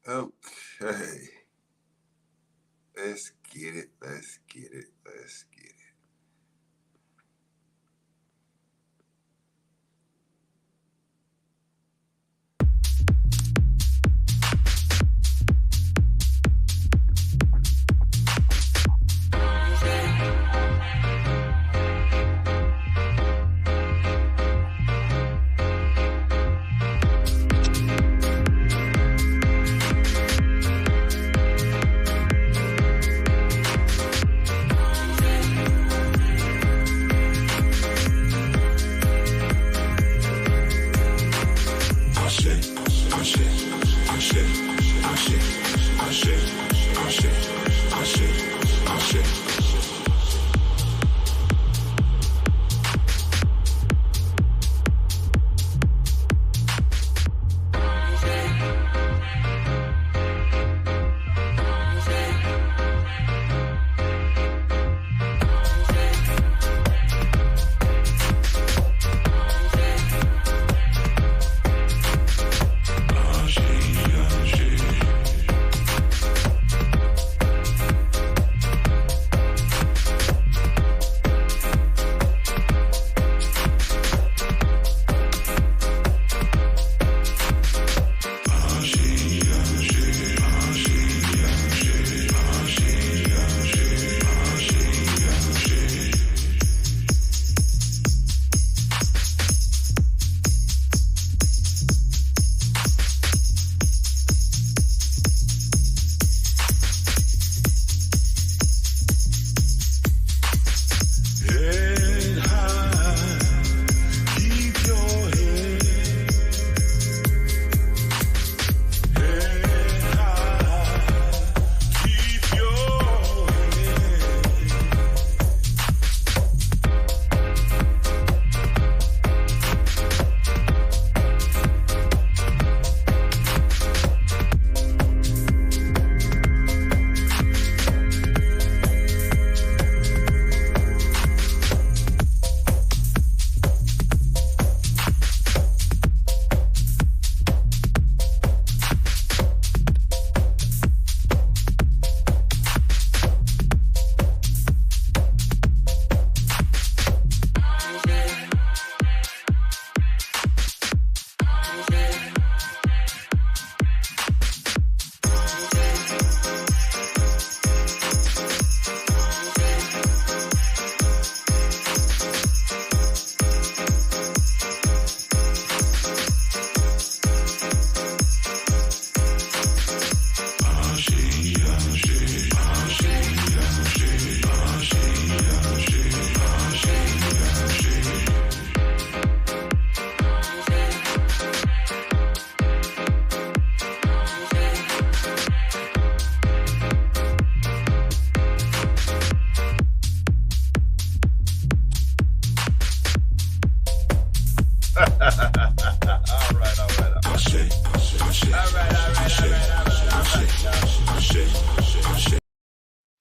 Okay. Let's get it. Let's get it. Let's get it.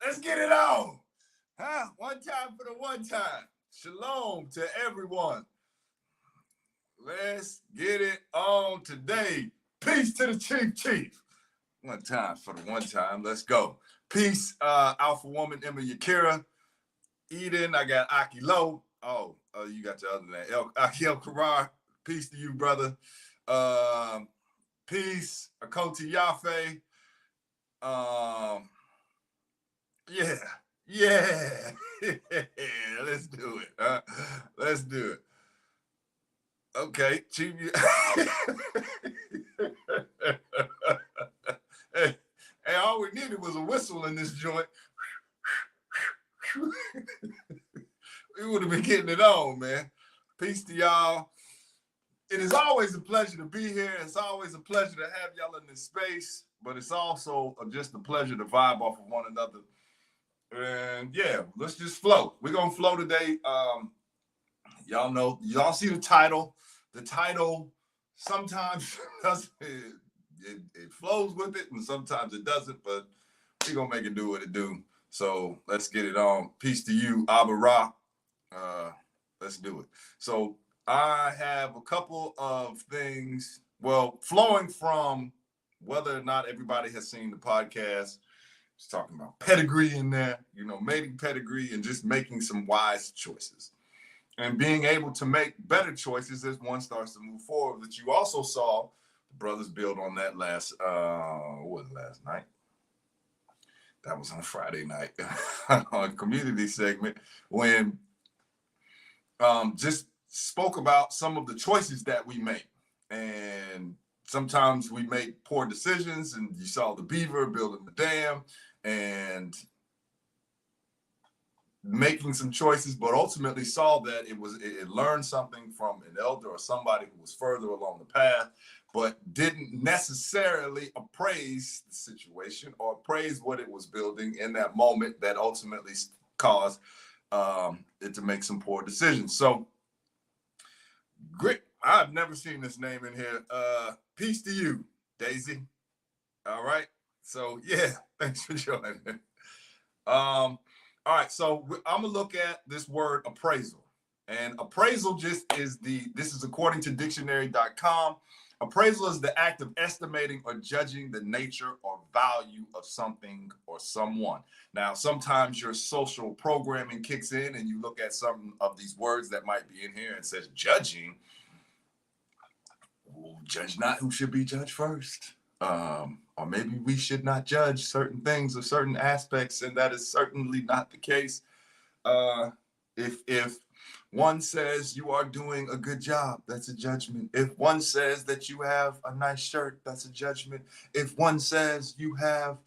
Let's get it on. Huh? One time for the one time. Shalom to everyone. Let's get it on today. Peace to the Chief. One time for the one time. Let's go. Peace, Alpha Woman, Emma Yakira. Eden, I got Aki Low. Oh, you got your other name. Aki El Karar. Peace to you, brother. Peace, Akoti Yafe. Yeah. Let's do it. Let's do it. Okay, Chief. Hey, all we needed was a whistle in this joint. We would have been getting it on, man. Peace to y'all. It is always a pleasure to be here. It's always a pleasure to have y'all in this space, but it's also just a pleasure to vibe off of one another. And yeah, let's just flow. We're gonna flow today. Y'all know, y'all see the title. The title sometimes it flows with it, and sometimes it doesn't. But we're gonna make it do what it do. So let's get it on. Peace to you, Abba Ra. Let's do it. So I have a couple of things. Well, flowing from whether or not everybody has seen the podcast, it's talking about pedigree in there, mating pedigree and just making some wise choices and being able to make better choices as one starts to move forward. That you also saw the brothers build on that last night? That was on Friday night on community segment when just spoke about some of the choices that we make. And sometimes we make poor decisions, and you saw the beaver building the dam and making some choices, but ultimately saw that it learned something from an elder or somebody who was further along the path, but didn't necessarily appraise the situation or appraise what it was building in that moment that ultimately caused it to make some poor decisions. So great. I've never seen this name in here. Peace to you, Daisy. All right. So yeah, thanks for joining. All right. So I'm gonna look at this word appraisal, and appraisal just is this is according to dictionary.com. Appraisal is the act of estimating or judging the nature or value of something or someone. Now, sometimes your social programming kicks in and you look at some of these words that might be in here and says judging. Well, judge not who should be judged first. Or maybe we should not judge certain things or certain aspects, and that is certainly not the case. If one says you are doing a good job, that's a judgment. If one says that you have a nice shirt, that's a judgment. If one says you have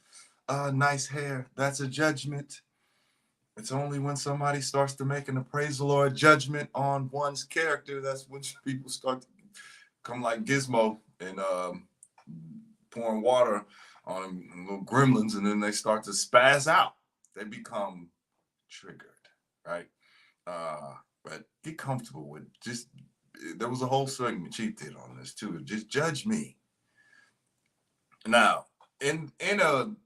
nice hair, that's a judgment. It's only when somebody starts to make an appraisal or a judgment on one's character, that's when people start to come like Gizmo and pouring water on little gremlins, and then they start to spaz out. They become triggered, right? But get comfortable with just, there was a whole segment Chief did on this too. Just judge me. Now, in an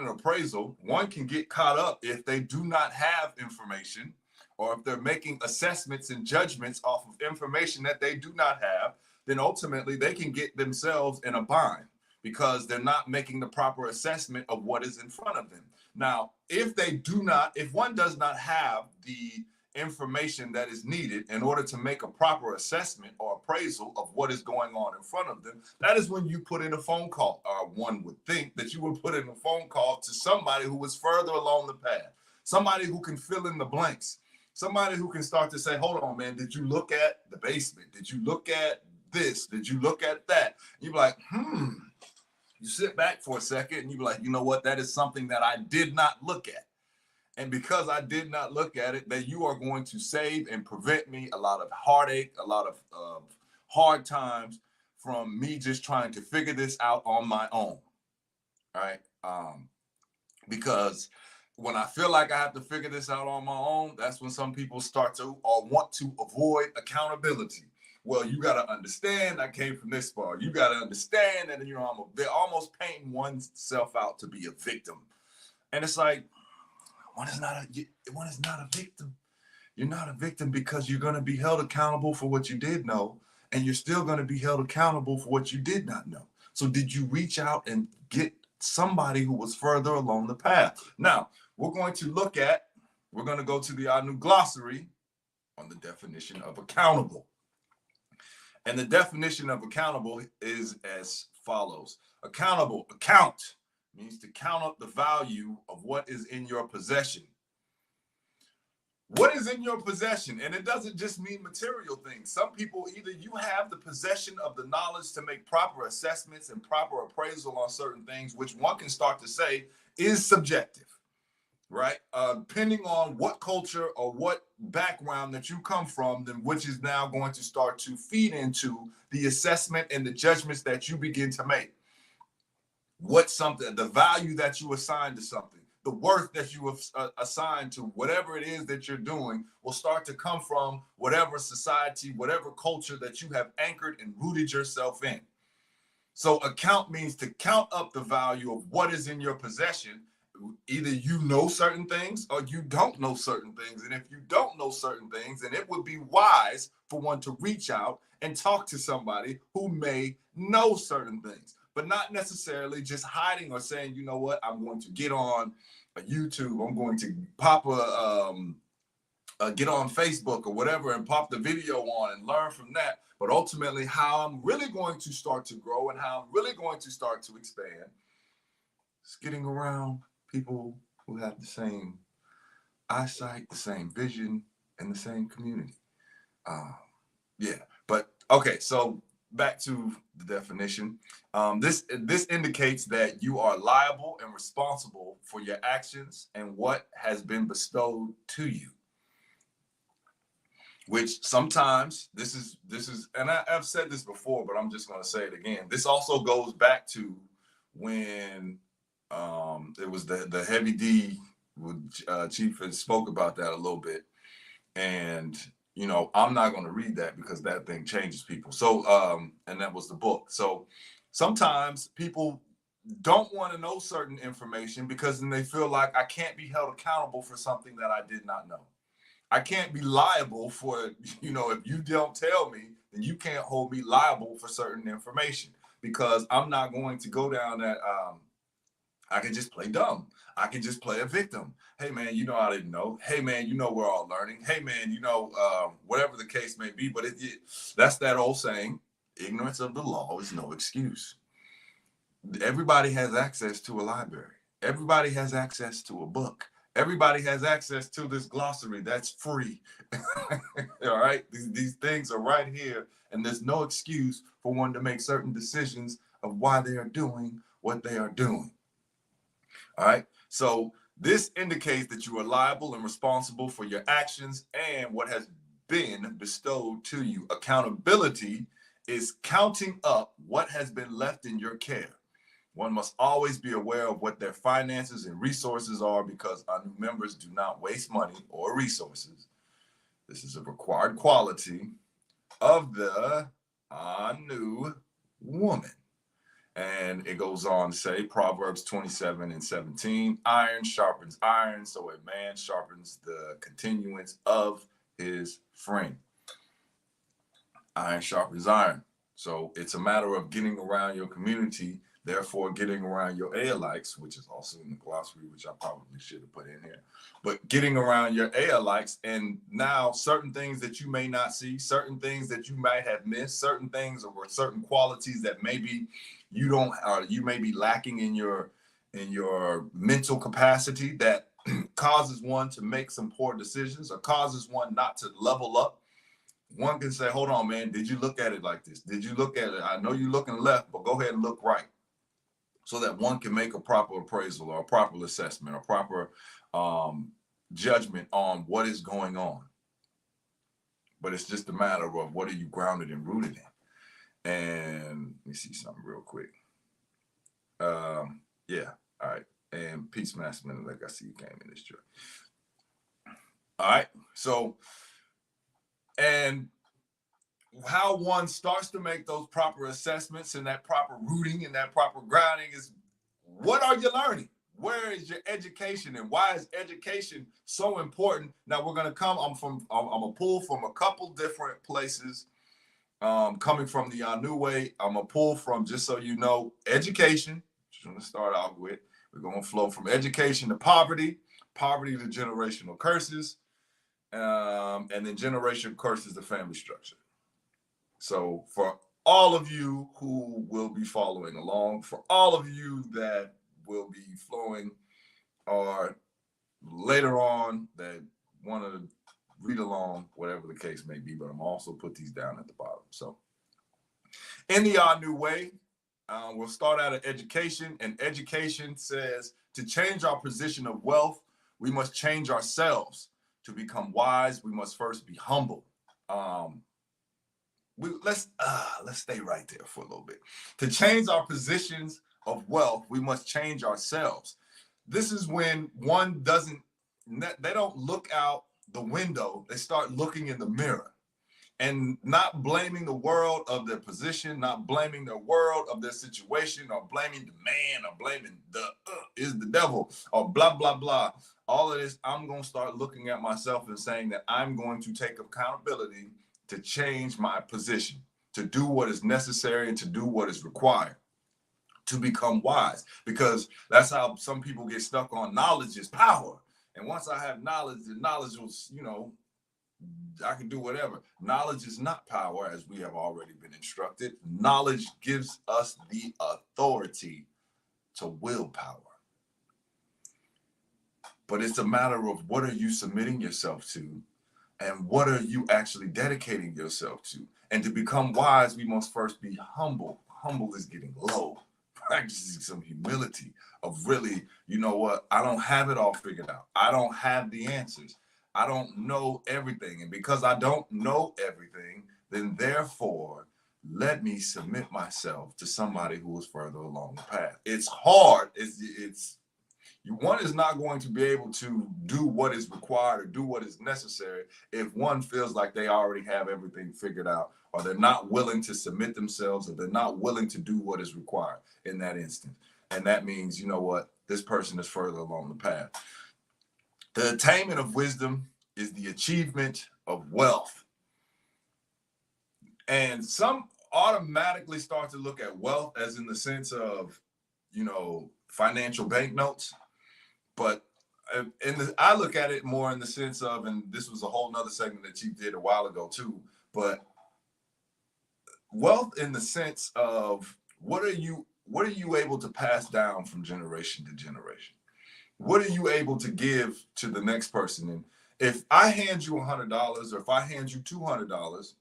appraisal, one can get caught up if they do not have information, or if they're making assessments and judgments off of information that they do not have, then ultimately they can get themselves in a bind because they're not making the proper assessment of what is in front of them. Now, if one does not have the information that is needed in order to make a proper assessment or appraisal of what is going on in front of them, that is when you put in a phone call. One would think that you would put in a phone call to somebody who is further along the path, somebody who can fill in the blanks, somebody who can start to say, hold on, man, did you look at the basement? Did you look at this? Did you look at that? You're like, You sit back for a second and you're like, you know what? That is something that I did not look at. And because I did not look at it, that you are going to save and prevent me a lot of heartache, a lot of hard times from me just trying to figure this out on my own, right? Because when I feel like I have to figure this out on my own, that's when some people start to or want to avoid accountability. Well, you got to understand I came from this far. You got to understand that, they're almost painting oneself out to be a victim. And it's like, one is not a victim. You're not a victim because you're going to be held accountable for what you did know, and you're still going to be held accountable for what you did not know. So did you reach out and get somebody who was further along the path? Now, we're going to go to our new glossary on the definition of accountable. And the definition of accountable is as follows. Accountable, account, means to count up the value of what is in your possession. What is in your possession? And it doesn't just mean material things. Some people, either you have the possession of the knowledge to make proper assessments and proper appraisal on certain things, which one can start to say is subjective, right? Depending on what culture or what background that you come from, then which is now going to start to feed into the assessment and the judgments that you begin to make. The value that you assign to something, the worth that you have assigned to whatever it is that you're doing will start to come from whatever society, whatever culture that you have anchored and rooted yourself in. So account means to count up the value of what is in your possession. Either you know certain things or you don't know certain things. And if you don't know certain things, then it would be wise for one to reach out and talk to somebody who may know certain things. but not necessarily just hiding or saying, you know what, I'm going to get on a YouTube, I'm going to pop get on Facebook or whatever and pop the video on and learn from that. But ultimately, how I'm really going to start to grow and how I'm really going to start to expand is getting around people who have the same eyesight, the same vision, and the same community. Yeah, but okay, so back to the definition. This indicates that you are liable and responsible for your actions and what has been bestowed to you. Which sometimes this is, and I've said this before, but I'm just going to say it again. This also goes back to when it was the Heavy D chief had spoke about that a little bit, and you know, I'm not going to read that because that thing changes people. So and that was the book. So sometimes people don't want to know certain information because then they feel like I can't be held accountable for something that I did not know. I can't be liable for, you know, if you don't tell me, then you can't hold me liable for certain information because I'm not going to go down that, I can just play dumb. I can just play a victim. Hey, man, you know, I didn't know. Hey, man, you know, we're all learning. Hey, man, you know, whatever the case may be. But that's that old saying, ignorance of the law is no excuse. Everybody has access to a library. Everybody has access to a book. Everybody has access to this glossary that's free. All right, these things are right here, and there's no excuse for one to make certain decisions of why they are doing what they are doing. All right, so this indicates that you are liable and responsible for your actions and what has been bestowed to you. Accountability is counting up what has been left in your care. One must always be aware of what their finances and resources are because our new members do not waste money or resources. This is a required quality of the new woman. And it goes on to say, Proverbs 27:17, iron sharpens iron, so a man sharpens the continuance of his friend. Iron sharpens iron. So it's a matter of getting around your community, therefore getting around your alikes, which is also in the glossary, which I probably should have put in here. But getting around your alikes, and now certain things that you may not see, certain things that you might have missed, certain things or certain qualities that maybe you don't, you may be lacking in your mental capacity that causes one to make some poor decisions or causes one not to level up. One can say, hold on, man, did you look at it like this? Did you look at it? I know you're looking left, but go ahead and look right so that one can make a proper appraisal or a proper assessment or proper judgment on what is going on. But it's just a matter of what are you grounded and rooted in. And let me see something real quick. Yeah, all right. And Peace Master, like I see you came in this joint. All right, so, and how one starts to make those proper assessments and that proper rooting and that proper grounding is, what are you learning? Where is your education, and why is education so important? Now we're gonna come. I'm gonna pull from a couple different places. Coming from the New Way, I'm gonna pull from, just so you know, education. Just gonna start off with. We're gonna flow from education to poverty, poverty to generational curses, and then generational curses to family structure. So for all of you who will be following along, for all of you that will be flowing or later on that want to read along, whatever the case may be, but I'm also put these down at the bottom. So in the New Way, we'll start out at education, and education says to change our position of wealth, we must change ourselves. To become wise, we must first be humble. Let's stay right there for a little bit. To change our positions of wealth, we must change ourselves. This is when one they don't look out the window, they start looking in the mirror and not blaming the world of their position, not blaming the world of their situation, or blaming the man, or blaming is the devil, or blah, blah, blah. All of this, I'm going to start looking at myself and saying that I'm going to take accountability to change my position, to do what is necessary and to do what is required. to become wise, because that's how some people get stuck on knowledge is power. And once I have knowledge, the knowledge will, I can do whatever. Knowledge is not power, as we have already been instructed. Knowledge gives us the authority to willpower. But it's a matter of what are you submitting yourself to, and what are you actually dedicating yourself to? And to become wise, we must first be humble. Humble is getting low, practicing some humility of really, you know what? I don't have it all figured out. I don't have the answers. I don't know everything. And because I don't know everything, then therefore, let me submit myself to somebody who is further along the path. It's hard. One is not going to be able to do what is required or do what is necessary if one feels like they already have everything figured out, or they're not willing to submit themselves, or they're not willing to do what is required in that instance. And that means, you know what, this person is further along the path. The attainment of wisdom is the achievement of wealth. And some automatically start to look at wealth as in the sense of, financial banknotes. But I look at it more in the sense of, and this was a whole nother segment that Chief did a while ago too, but wealth in the sense of what are you able to pass down from generation to generation? What are you able to give to the next person? And if I hand you $100, or if I hand you $200,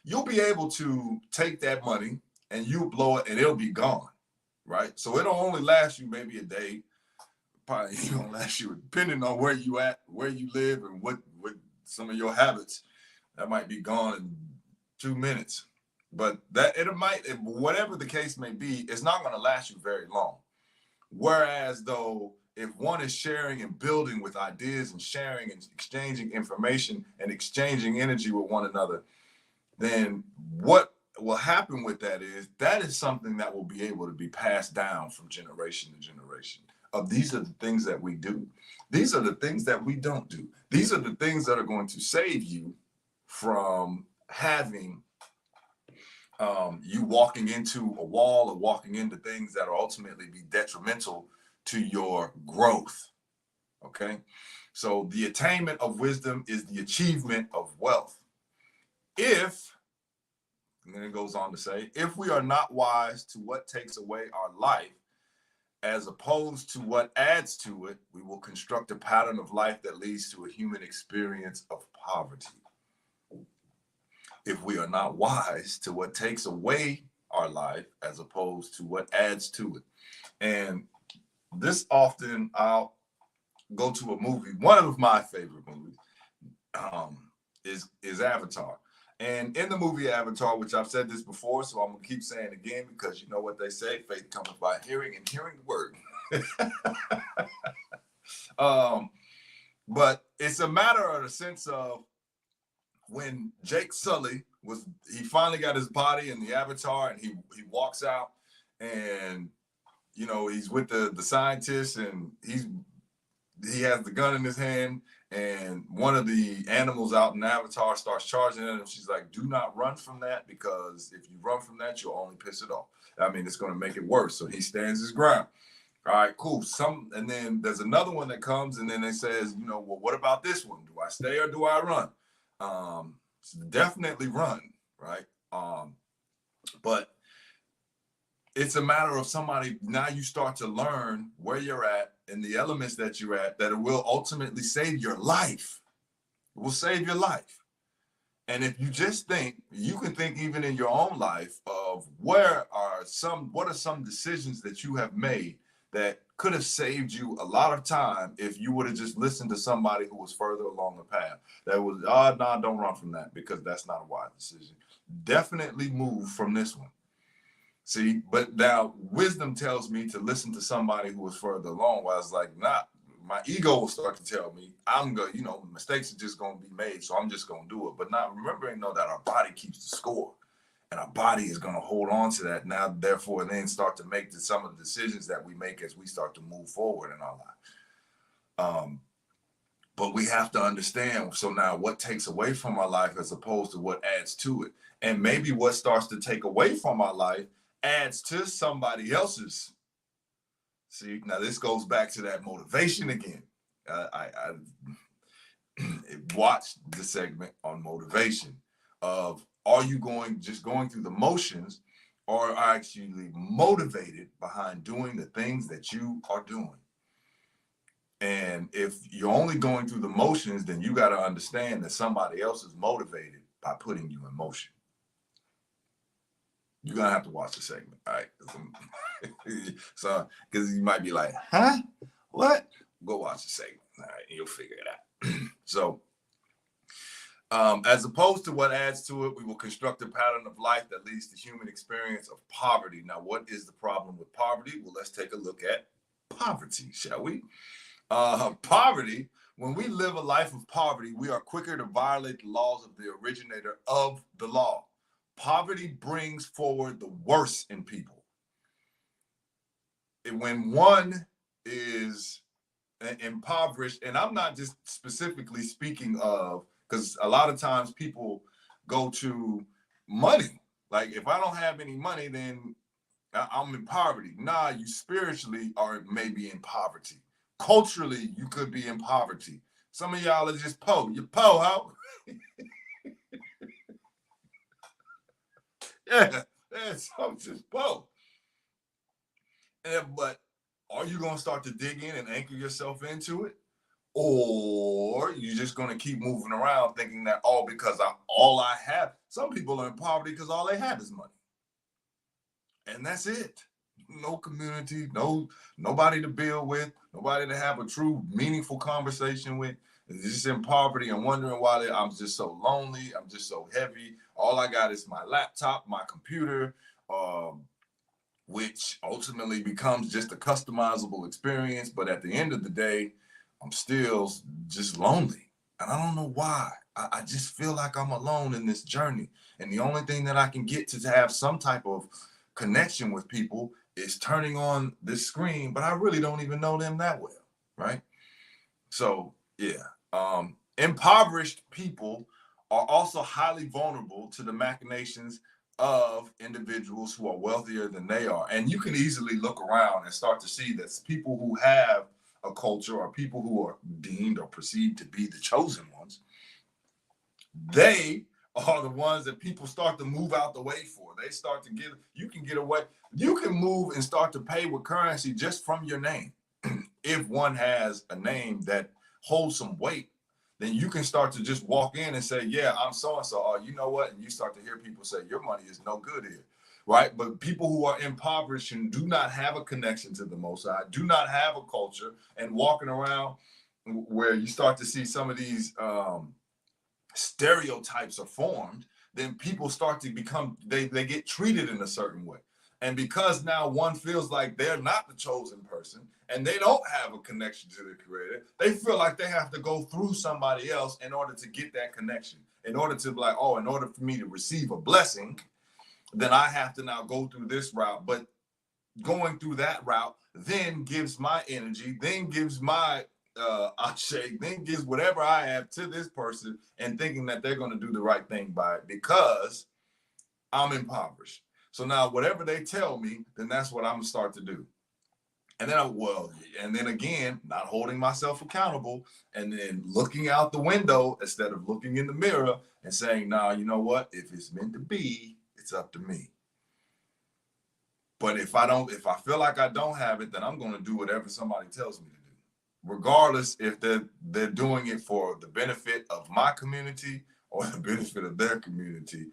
you'll be able to take that money and you'll blow it and it'll be gone, right? So it'll only last you maybe a day. Probably gonna last you, depending on where you at, where you live, and what some of your habits, that might be gone in 2 minutes. But whatever the case may be, it's not going to last you very long. Whereas though, if one is sharing and building with ideas and sharing and exchanging information and exchanging energy with one another, then what will happen with that is something that will be able to be passed down from generation to generation. These are the things that we do. These are the things that we don't do. These are the things that are going to save you from having you walking into a wall or walking into things that will ultimately be detrimental to your growth. Okay? So the attainment of wisdom is the achievement of wealth. And then it goes on to say, if we are not wise to what takes away our life, as opposed to what adds to it, we will construct a pattern of life that leads to a human experience of poverty. If we are not wise to what takes away our life, as opposed to what adds to it. And this often, I'll go to a movie. One of my favorite movies is Avatar. And in the movie Avatar, which I've said this before, so I'm going to keep saying it again, because you know what they say, faith cometh by hearing, and hearing the word. But it's a matter of the sense of when Jake Sully he finally got his body in the Avatar, and he walks out, and he's with the scientists, and he has the gun in his hand, and one of the animals out in Avatar starts charging at him. She's like, do not run from that, because if you run from that, you'll only piss it off. I mean, it's going to make it worse. So he stands his ground. All right, cool. And then there's another one that comes, and then it says, well, what about this one? Do I stay or do I run? Definitely run, right? But it's a matter of somebody, now you start to learn where you're at and the elements that you're at, that it will ultimately save your life. It will save your life. And if you just think, you can think even in your own life of what are some decisions that you have made that could have saved you a lot of time if you would have just listened to somebody who was further along the path. That was, no, don't run from that, because that's not a wise decision. Definitely move from this one. See, but now wisdom tells me to listen to somebody who was further along, while it's like, my ego will start to tell me mistakes are just going to be made, so I'm just going to do it. But not remembering, that our body keeps the score, and our body is going to hold on to that now, therefore, and then start to make some of the decisions that we make as we start to move forward in our life. But we have to understand, so now what takes away from our life as opposed to what adds to it. And maybe what starts to take away from our life adds to somebody else's. See, now this goes back to that motivation again. I watched the segment on motivation of, are you just going through the motions, or are actually motivated behind doing the things that you are doing? And if you're only going through the motions, then you got to understand that somebody else is motivated by putting you in motion. You're going to have to watch the segment, all right? So, because you might be like, huh? What? Go watch the segment, all right? And you'll figure it out. So, as opposed to what adds to it, we will construct a pattern of life that leads to human experience of poverty. Now, what is the problem with poverty? Well, let's take a look at poverty, shall we? Poverty, when we live a life of poverty, we are quicker to violate the laws of the originator of the law. Poverty brings forward the worst in people. When one is impoverished, and I'm not just specifically speaking of, because a lot of times people go to money. Like, if I don't have any money, then I'm in poverty. Nah, you spiritually are maybe in poverty. Culturally, you could be in poverty. Some of y'all are just po. You po, ho. Yeah, some just po. But are you going to start to dig in and anchor yourself into it? Or you just going to keep moving around thinking that, because all I have. Some people are in poverty because all they have is money. And that's it. No community, nobody to build with, nobody to have a true meaningful conversation with. It's just in poverty and wondering why I'm just so lonely. I'm just so heavy. All I got is my laptop, my computer, which ultimately becomes just a customizable experience. But at the end of the day, I'm still just lonely. And I don't know why. I just feel like I'm alone in this journey. And the only thing that I can get to have some type of connection with people is turning on this screen, but I really don't even know them that well, right? So, yeah. Impoverished people are also highly vulnerable to the machinations of individuals who are wealthier than they are. And you can easily look around and start to see that people who have a culture, or people who are deemed or perceived to be the chosen ones, they are the ones that people start to move out the way for. They start to you can get away. You can move and start to pay with currency just from your name. If one has a name that holds some weight, then you can start to just walk in and say, yeah, I'm so-and-so. Or, you know what? And you start to hear people say, your money is no good here, right? But people who are impoverished and do not have a connection to the Most High, do not have a culture, and walking around where you start to see some of these stereotypes are formed, then people start to become, they get treated in a certain way. And because now one feels like they're not the chosen person and they don't have a connection to the creator, they feel like they have to go through somebody else in order to get that connection. In order to be like, in order for me to receive a blessing, then I have to now go through this route. But going through that route then gives my energy, then gives my Achi, then gives whatever I have to this person, and thinking that they're going to do the right thing by it because I'm impoverished. So now whatever they tell me, then that's what I'm going to start to do. And then again, not holding myself accountable, and then looking out the window instead of looking in the mirror and saying, nah, you know what? If it's meant to be, it's up to me. But if I feel like I don't have it, then I'm going to do whatever somebody tells me to do, regardless if they're doing it for the benefit of my community or the benefit of their community.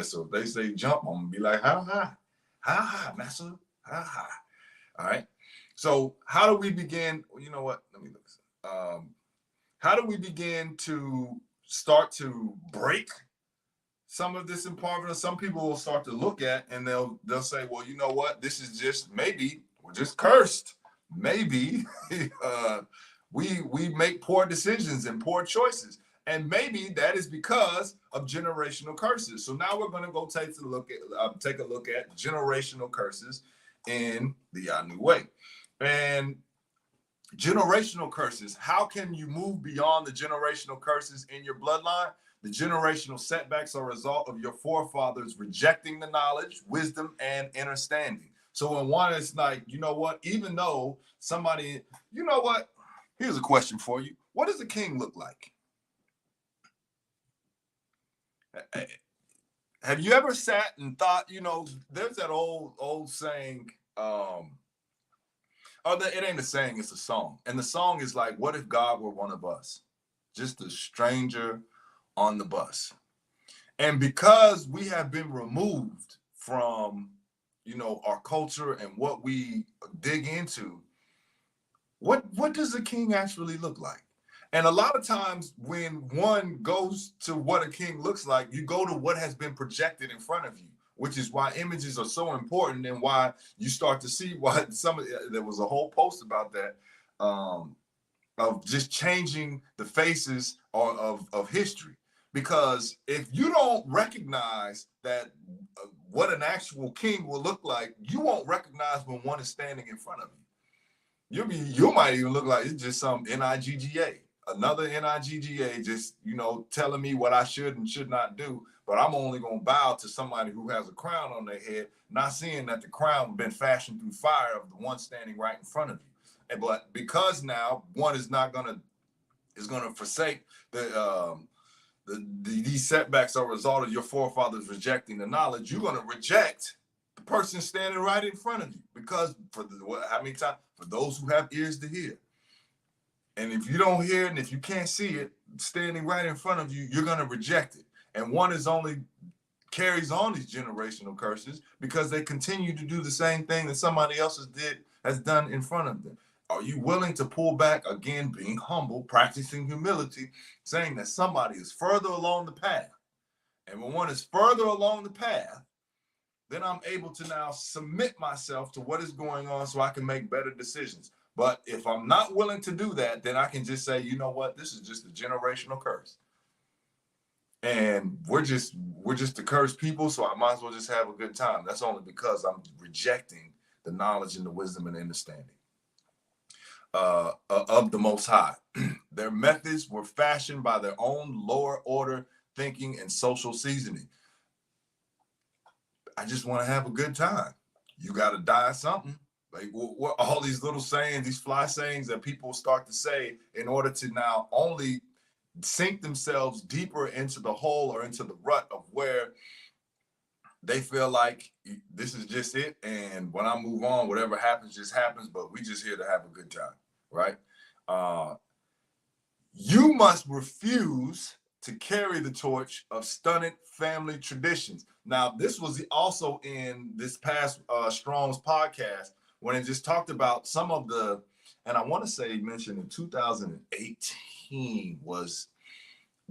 So if they say jump, I'm going to be like, how high, master, how high. All right. So how do we begin? You know what? Let me look. How do we begin to start to break some of this impoverishment? Some people will start to look at and they'll say, well, you know what? This is just, maybe we're just cursed. Maybe we make poor decisions and poor choices. And maybe that is because of generational curses. So now we're going to go take a look at generational curses in the Anu way. And generational curses, how can you move beyond the generational curses in your bloodline? The generational setbacks are a result of your forefathers rejecting the knowledge, wisdom, and understanding. So when one is like, you know what, even though somebody, you know what, here's a question for you. What does a king look like? Have you ever sat and thought, you know, there's that old saying, it ain't a saying, it's a song. And the song is like, what if God were one of us? Just a stranger on the bus. And because we have been removed from, you know, our culture and what we dig into, what does a king actually look like? And a lot of times when one goes to what a king looks like, you go to what has been projected in front of you, which is why images are so important and why you start to see why there was a whole post about that, of just changing the faces of history. Because if you don't recognize that what an actual king will look like, you won't recognize when one is standing in front of you. You might even look like it's just some NIGGA, another NIGGA, just, you know, telling me what I should and should not do. But I'm only going to bow to somebody who has a crown on their head, not seeing that the crown has been fashioned through fire of the one standing right in front of you. But because now one is going to forsake these setbacks are a result of your forefathers rejecting the knowledge, you're going to reject the person standing right in front of you. Because how many times? For those who have ears to hear. And if you don't hear it and if you can't see it standing right in front of you, you're going to reject it. And one is only carries on these generational curses because they continue to do the same thing that somebody else has done in front of them. Are you willing to pull back, again, being humble, practicing humility, saying that somebody is further along the path? And when one is further along the path, then I'm able to now submit myself to what is going on so I can make better decisions. But if I'm not willing to do that, then I can just say, you know what, this is just a generational curse. And we're just the cursed people, so I might as well just have a good time. That's only because I'm rejecting the knowledge and the wisdom and understanding of the Most High. Their methods were fashioned by their own lower order thinking and social seasoning. I just want to have a good time. You got to die something. Like what all these little sayings, these fly sayings that people start to say in order to now only sink themselves deeper into the hole or into the rut of where they feel like this is just it. And when I move on, whatever happens, just happens. But we just here to have a good time, right? You must refuse to carry the torch of stunted family traditions. Now, this was also in this past Strong's podcast when it just talked about some of the, and I want to say mentioned in 2018 was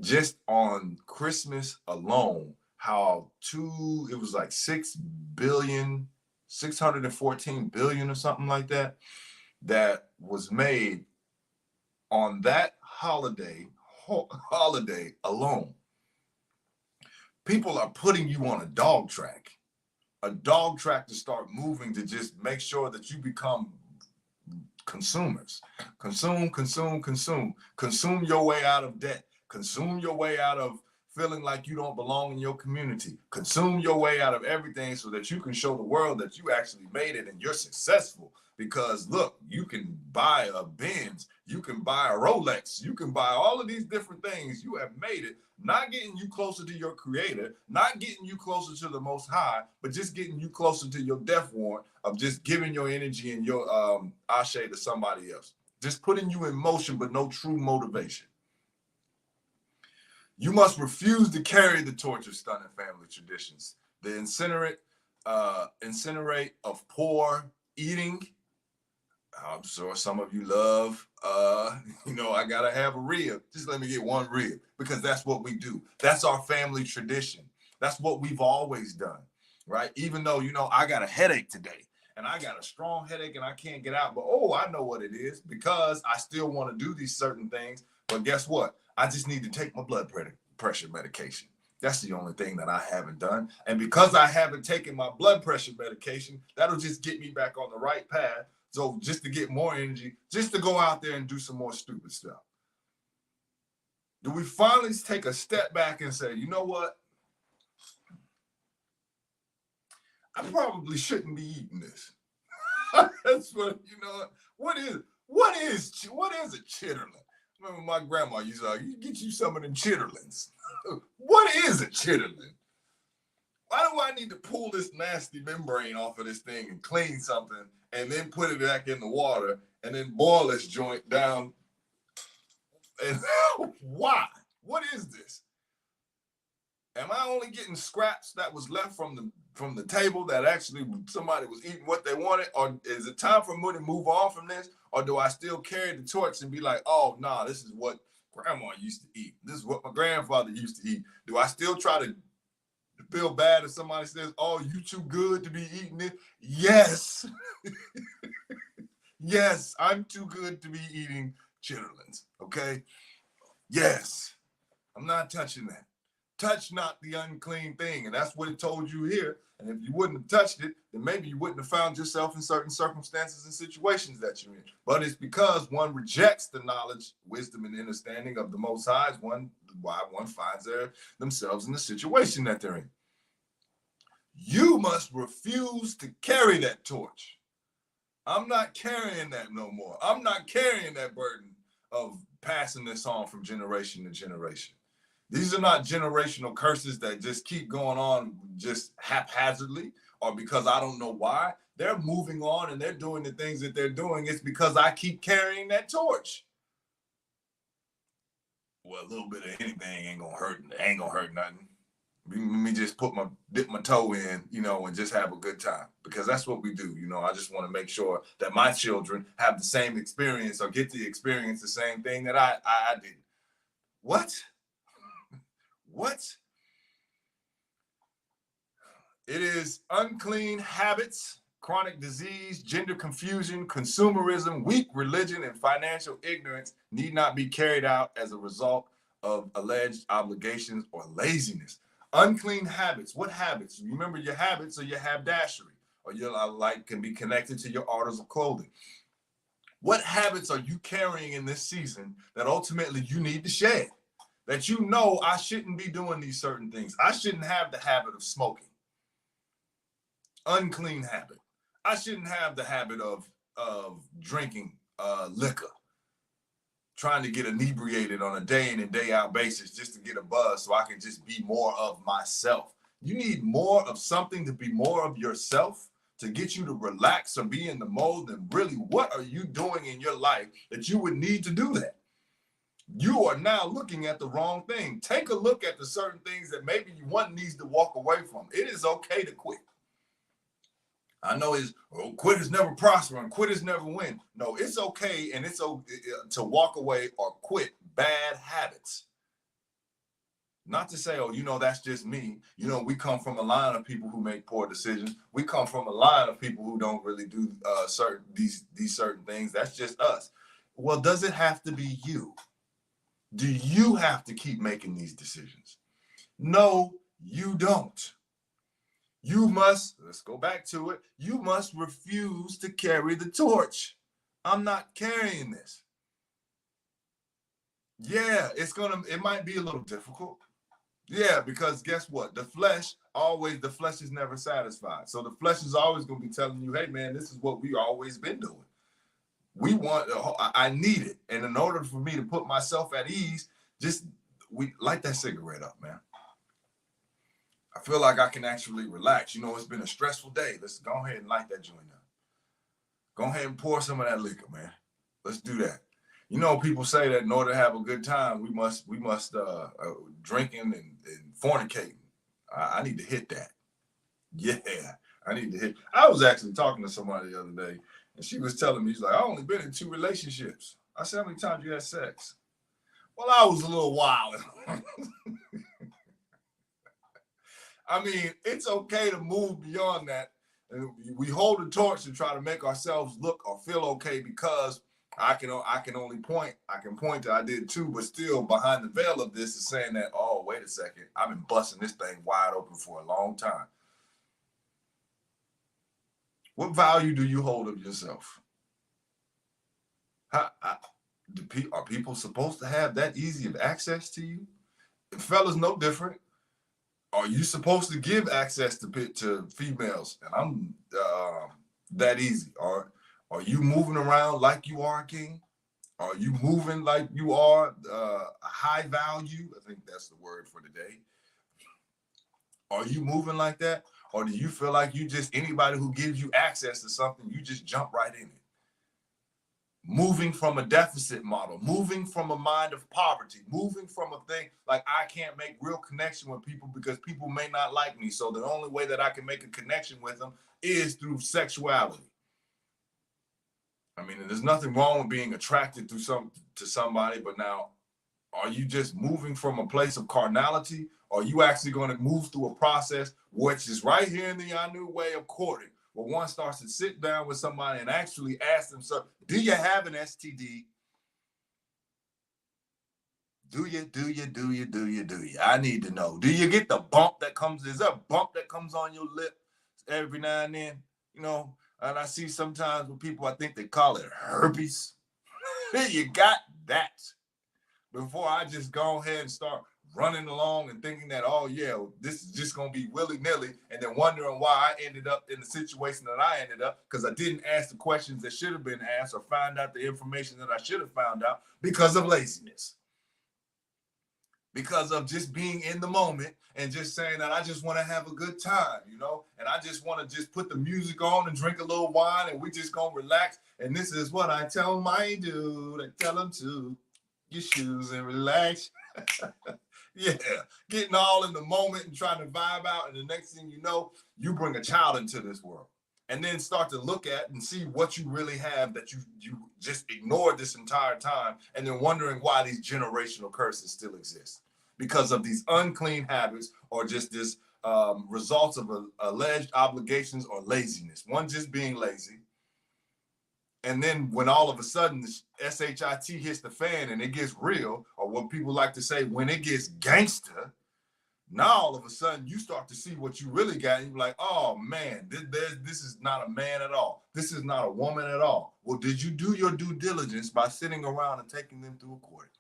just on Christmas alone, how it was like 614 billion or something like that, that was made on that holiday alone. People are putting you on a dog track to start moving, to just make sure that you become consumers. Consume your way out of debt. Consume your way out of feeling like you don't belong in your community. Consume your way out of everything so that you can show the world that you actually made it and you're successful. Because look, you can buy a Benz, you can buy a Rolex, you can buy all of these different things. You have made it, not getting you closer to your creator, not getting you closer to the Most High, but just getting you closer to your death warrant of just giving your energy and your ashe to somebody else. Just putting you in motion, but no true motivation. You must refuse to carry the torch of stunted family traditions. The incinerate of poor eating. I'm sure some of you love, I gotta have a rib. Just let me get one rib, because that's what we do. That's our family tradition. That's what we've always done, right? Even though, I got a headache today and I got a strong headache and I can't get out, but I know what it is, because I still want to do these certain things. But guess what? I just need to take my blood pressure medication. That's the only thing that I haven't done. And because I haven't taken my blood pressure medication, that'll just get me back on the right path. So just to get more energy, just to go out there and do some more stupid stuff. Do we finally take a step back and say, you know what? I probably shouldn't be eating this. That's what, you know, what is a chitterling? Remember my grandma used to like, you get you some of them chitterlings. What is a chitterling? Why do I need to pull this nasty membrane off of this thing and clean something and then put it back in the water and then boil this joint down? And why? What is this? Am I only getting scraps that was left from the table that actually somebody was eating what they wanted? Or is it time for me to move on from this? Or do I still carry the torch and be like, oh, no, this is what grandma used to eat. This is what my grandfather used to eat. Do I still try to feel bad if somebody says, oh, you too good to be eating it? Yes. Yes, I'm too good to be eating chitterlings, okay? Yes, I'm not touching that. Touch not the unclean thing. And that's what it told you here. And if you wouldn't have touched it, then maybe you wouldn't have found yourself in certain circumstances and situations that you're in. But it's because one rejects the knowledge, wisdom, and understanding of the Most High, why one finds themselves in the situation that they're in. You must refuse to carry that torch. I'm not carrying that no more. I'm not carrying that burden of passing this on from generation to generation. These are not generational curses that just keep going on just haphazardly or because I don't know why. They're moving on and they're doing the things that they're doing. It's because I keep carrying that torch. Well, a little bit of anything ain't gonna hurt nothing. Let me just dip my toe in, and just have a good time, because that's what we do. I just want to make sure that my children have the same experience or get to experience the same thing that I did. What? It is unclean habits, chronic disease, gender confusion, consumerism, weak religion, and financial ignorance need not be carried out as a result of alleged obligations or laziness. Unclean habits. What habits? Remember your habits or your haberdashery, or your light can be connected to your articles of clothing. What habits are you carrying in this season that ultimately you need to shed? That I shouldn't be doing these certain things. I shouldn't have the habit of smoking. Unclean habit. I shouldn't have the habit of drinking liquor, trying to get inebriated on a day in and day out basis just to get a buzz so I can just be more of myself. You need more of something to be more of yourself, to get you to relax or be in the mode. Then really, what are you doing in your life that you would need to do that? You are now looking at the wrong thing. Take a look at the certain things that maybe one needs to walk away from. It is okay to quit. I know quitters never prosper and quitters never win. No, it's okay, and it's okay to walk away or quit bad habits. Not to say, that's just me. We come from a line of people who make poor decisions. We come from a line of people who don't really do these certain things. That's just us. Well, does it have to be you? Do you have to keep making these decisions? No, you don't. You must, let's go back to it, you must refuse to carry the torch. I'm not carrying this. Yeah, it might be a little difficult. Yeah, because guess what? The flesh is never satisfied. So the flesh is always going to be telling you, hey man, this is what we always been doing. I need it. And in order for me to put myself at ease, we light that cigarette up, man. I feel like I can actually relax. It's been a stressful day. Let's go ahead and light that joint up. Go ahead and pour some of that liquor, man. Let's do that. People say that in order to have a good time, we must drinking and fornicating. I need to hit that. Yeah, I need to hit. I was actually talking to somebody the other day, and she was telling me, she's like, I only been in 2 relationships. I said, how many times you had sex? Well, I was a little wild. I mean, it's okay to move beyond that. And we hold the torch and try to make ourselves look or feel okay, because I can point to I did too, but still behind the veil of this is saying that, oh, wait a second, I've been busting this thing wide open for a long time. What value do you hold of yourself? Are people supposed to have that easy of access to you? Fellas, no different. Are you supposed to give access to females? And I'm that easy. Are you moving around like you are a king? Are you moving like you are a high value? I think that's the word for today. Are you moving like that? Or do you feel like you just, anybody who gives you access to something, you just jump right in it? Moving from a deficit model, moving from a mind of poverty, moving from a thing like I can't make real connection with people because people may not like me. So the only way that I can make a connection with them is through sexuality. I mean, there's nothing wrong with being attracted to somebody, but now, are you just moving from a place of carnality? Or are you actually going to move through a process, which is right here in the Anu way of courting, where one starts to sit down with somebody and actually ask themselves, do you have an STD? Do you? I need to know. Do you get the bump that comes? Is there a bump that comes on your lip every now and then? You know, and I see sometimes with people, I think they call it herpes. You got that. Before I just go ahead and start running along and thinking that, oh yeah, this is just gonna be willy-nilly, and then wondering why I ended up in the situation that I ended up because I didn't ask the questions that should have been asked or find out the information that I should have found out because of laziness. Because of just being in the moment and just saying that I just want to have a good time, you know, and I just want to just put the music on and drink a little wine and we just gonna relax. And this is what I tell my dude. I tell him to your shoes and relax. Yeah, getting all in the moment and trying to vibe out, and the next thing you know, you bring a child into this world, and then start to look at and see what you really have that you just ignored this entire time, and then wondering why these generational curses still exist because of these unclean habits or just this results of alleged obligations or laziness. One, just being lazy. And then when all of a sudden the SHIT hits the fan and it gets real, or what people like to say, when it gets gangster, now all of a sudden you start to see what you really got. And you're like, oh man, this is not a man at all. This is not a woman at all. Well, did you do your due diligence by sitting around and taking them through a court?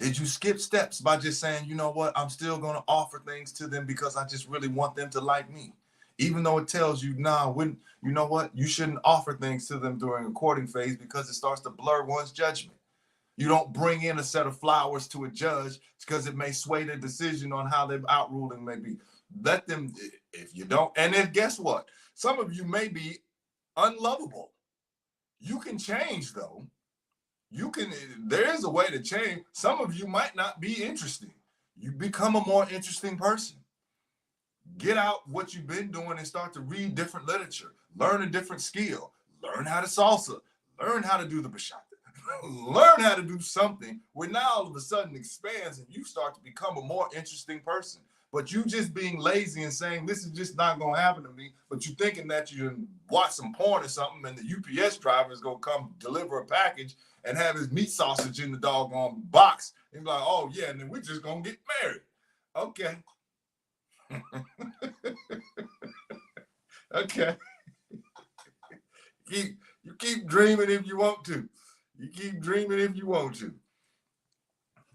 Did you skip steps by just saying, you know what, I'm still going to offer things to them because I just really want them to like me? Even though it tells you, nah, when, you know what, you shouldn't offer things to them during a courting phase because it starts to blur one's judgment. You don't bring in a set of flowers to a judge because it may sway their decision on how their outruling may be. Let them, if you don't, and then guess what? Some of you may be unlovable. You can change though. There is a way to change. Some of you might not be interesting. You become a more interesting person. Get out what you've been doing and start to read different literature. Learn a different skill. Learn how to salsa. Learn how to do the bachata. Learn how to do something where now all of a sudden expands and you start to become a more interesting person. But you just being lazy and saying this is just not going to happen to me, but you thinking that you can watch some porn or something and the UPS driver is going to come deliver a package and have his meat sausage in the doggone box and be like, oh yeah, and then we're just going to get married. Okay. Okay. You keep dreaming if you want to. You keep dreaming if you want to.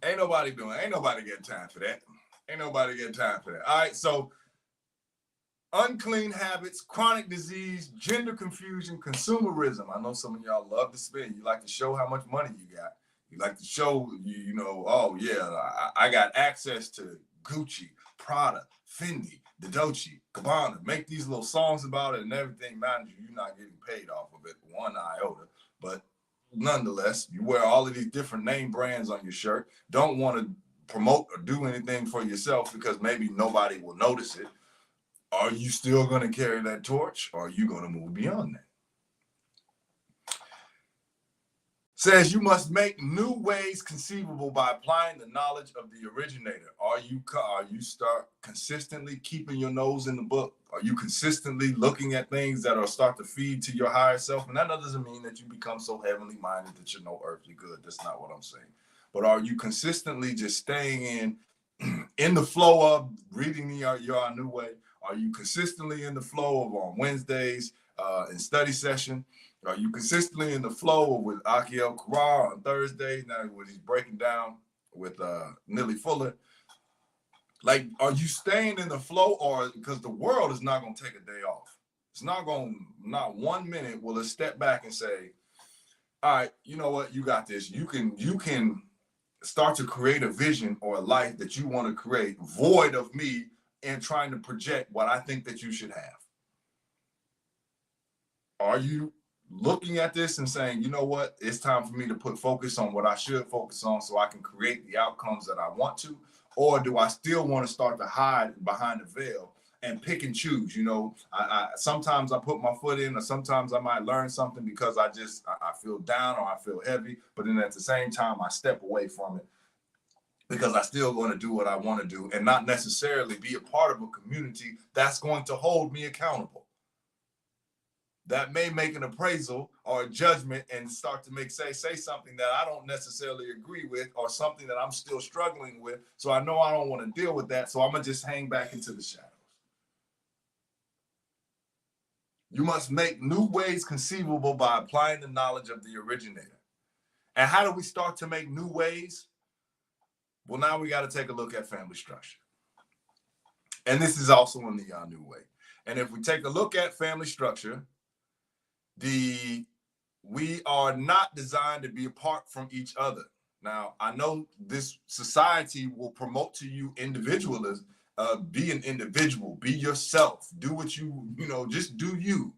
Ain't nobody got time for that. Ain't nobody got time for that. All right, so unclean habits, chronic disease, gender confusion, consumerism. I know some of y'all love to spend. You like to show how much money you got. You like to show, you know, oh yeah, I got access to Gucci, Prada, Fendi, the Dolce, Gabbana. Make these little songs about it and everything. Mind you, you're not getting paid off of it one iota. But nonetheless, you wear all of these different name brands on your shirt. Don't want to promote or do anything for yourself because maybe nobody will notice it. Are you still going to carry that torch, or are you going to move beyond that? Says you must make new ways conceivable by applying the knowledge of the originator. Are you start consistently keeping your nose in the book? Are you consistently looking at things that are start to feed to your higher self? And that doesn't mean that you become so heavenly minded that you're no earthly good. That's not what I'm saying. But are you consistently just staying in the flow of reading your new way? Are you consistently in the flow of on Wednesdays in study session? Are you consistently in the flow with Achi on Thursday? Now when he's breaking down with Nilly Fuller. Like, are you staying in the flow, or because the world is not going to take a day off? It's not going, not 1 minute will it step back and say, all right, you know what, you got this. You can start to create a vision or a life that you want to create, void of me and trying to project what I think that you should have. Are you looking at this and saying, you know what, it's time for me to put focus on what I should focus on so I can create the outcomes that I want to? Or do I still want to start to hide behind the veil and pick and choose? You know, I sometimes I put my foot in, or sometimes I might learn something because I feel down or I feel heavy, but then at the same time I step away from it because I still want to do what I want to do and not necessarily be a part of a community that's going to hold me accountable. That may make an appraisal or a judgment and start to say something that I don't necessarily agree with, or something that I'm still struggling with. So I know I don't want to deal with that. So I'm going to just hang back into the shadows. You must make new ways conceivable by applying the knowledge of the originator. And how do we start to make new ways? Well, now we got to take a look at family structure. And this is also in the new way. And if we take a look at family structure, we are not designed to be apart from each other. Now, I know this society will promote to you individualism. Be an individual, be yourself, do what just do you.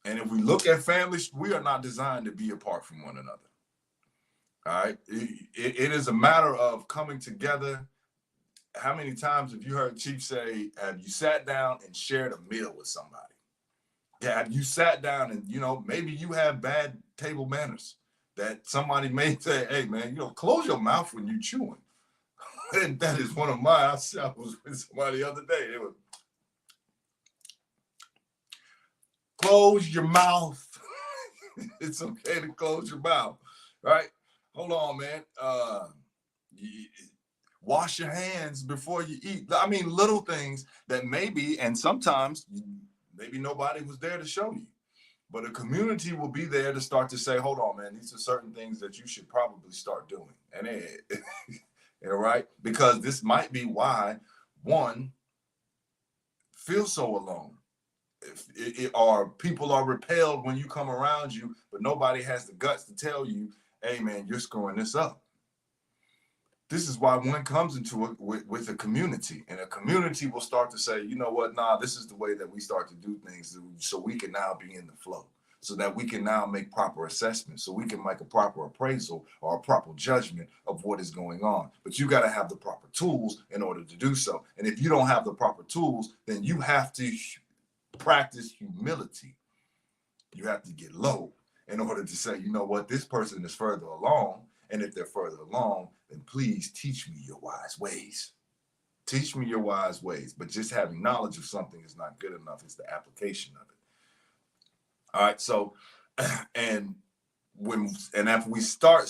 And if we look at families, we are not designed to be apart from one another. All right. It is a matter of coming together. How many times have you heard Chief say, have you sat down and shared a meal with somebody? Yeah, you sat down and, maybe you have bad table manners that somebody may say, hey, man, close your mouth when you're chewing. And that is one of my, I was with somebody the other day. It was, close your mouth. It's okay to close your mouth, right? Hold on, man. Wash your hands before you eat. I mean, little things that maybe, and sometimes maybe nobody was there to show you, but a community will be there to start to say, hold on, man, these are certain things that you should probably start doing. And right? Because this might be why one feels so alone. Or people are repelled when you come around you, but nobody has the guts to tell you, hey, man, you're screwing this up. This is why one comes into it with a community, and a community will start to say, you know what, this is the way that we start to do things, so we can now be in the flow, so that we can now make proper assessments, so we can make a proper appraisal or a proper judgment of what is going on. But you got to have the proper tools in order to do so. And if you don't have the proper tools, then you have to practice humility. You have to get low in order to say, you know what, this person is further along. And if they're further along, then please teach me your wise ways. Teach me your wise ways. But just having knowledge of something is not good enough. It's the application of it. All right. So, and after we start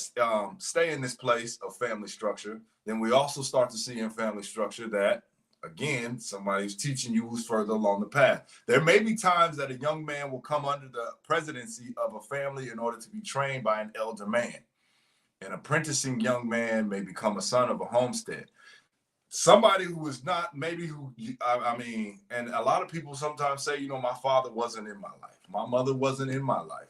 stay in this place of family structure, then we also start to see in family structure that, again, somebody's teaching you who's further along the path. There may be times that a young man will come under the presidency of a family in order to be trained by an elder man. An apprenticing young man may become a son of a homestead. Somebody who is not, and a lot of people sometimes say, my father wasn't in my life. My mother wasn't in my life.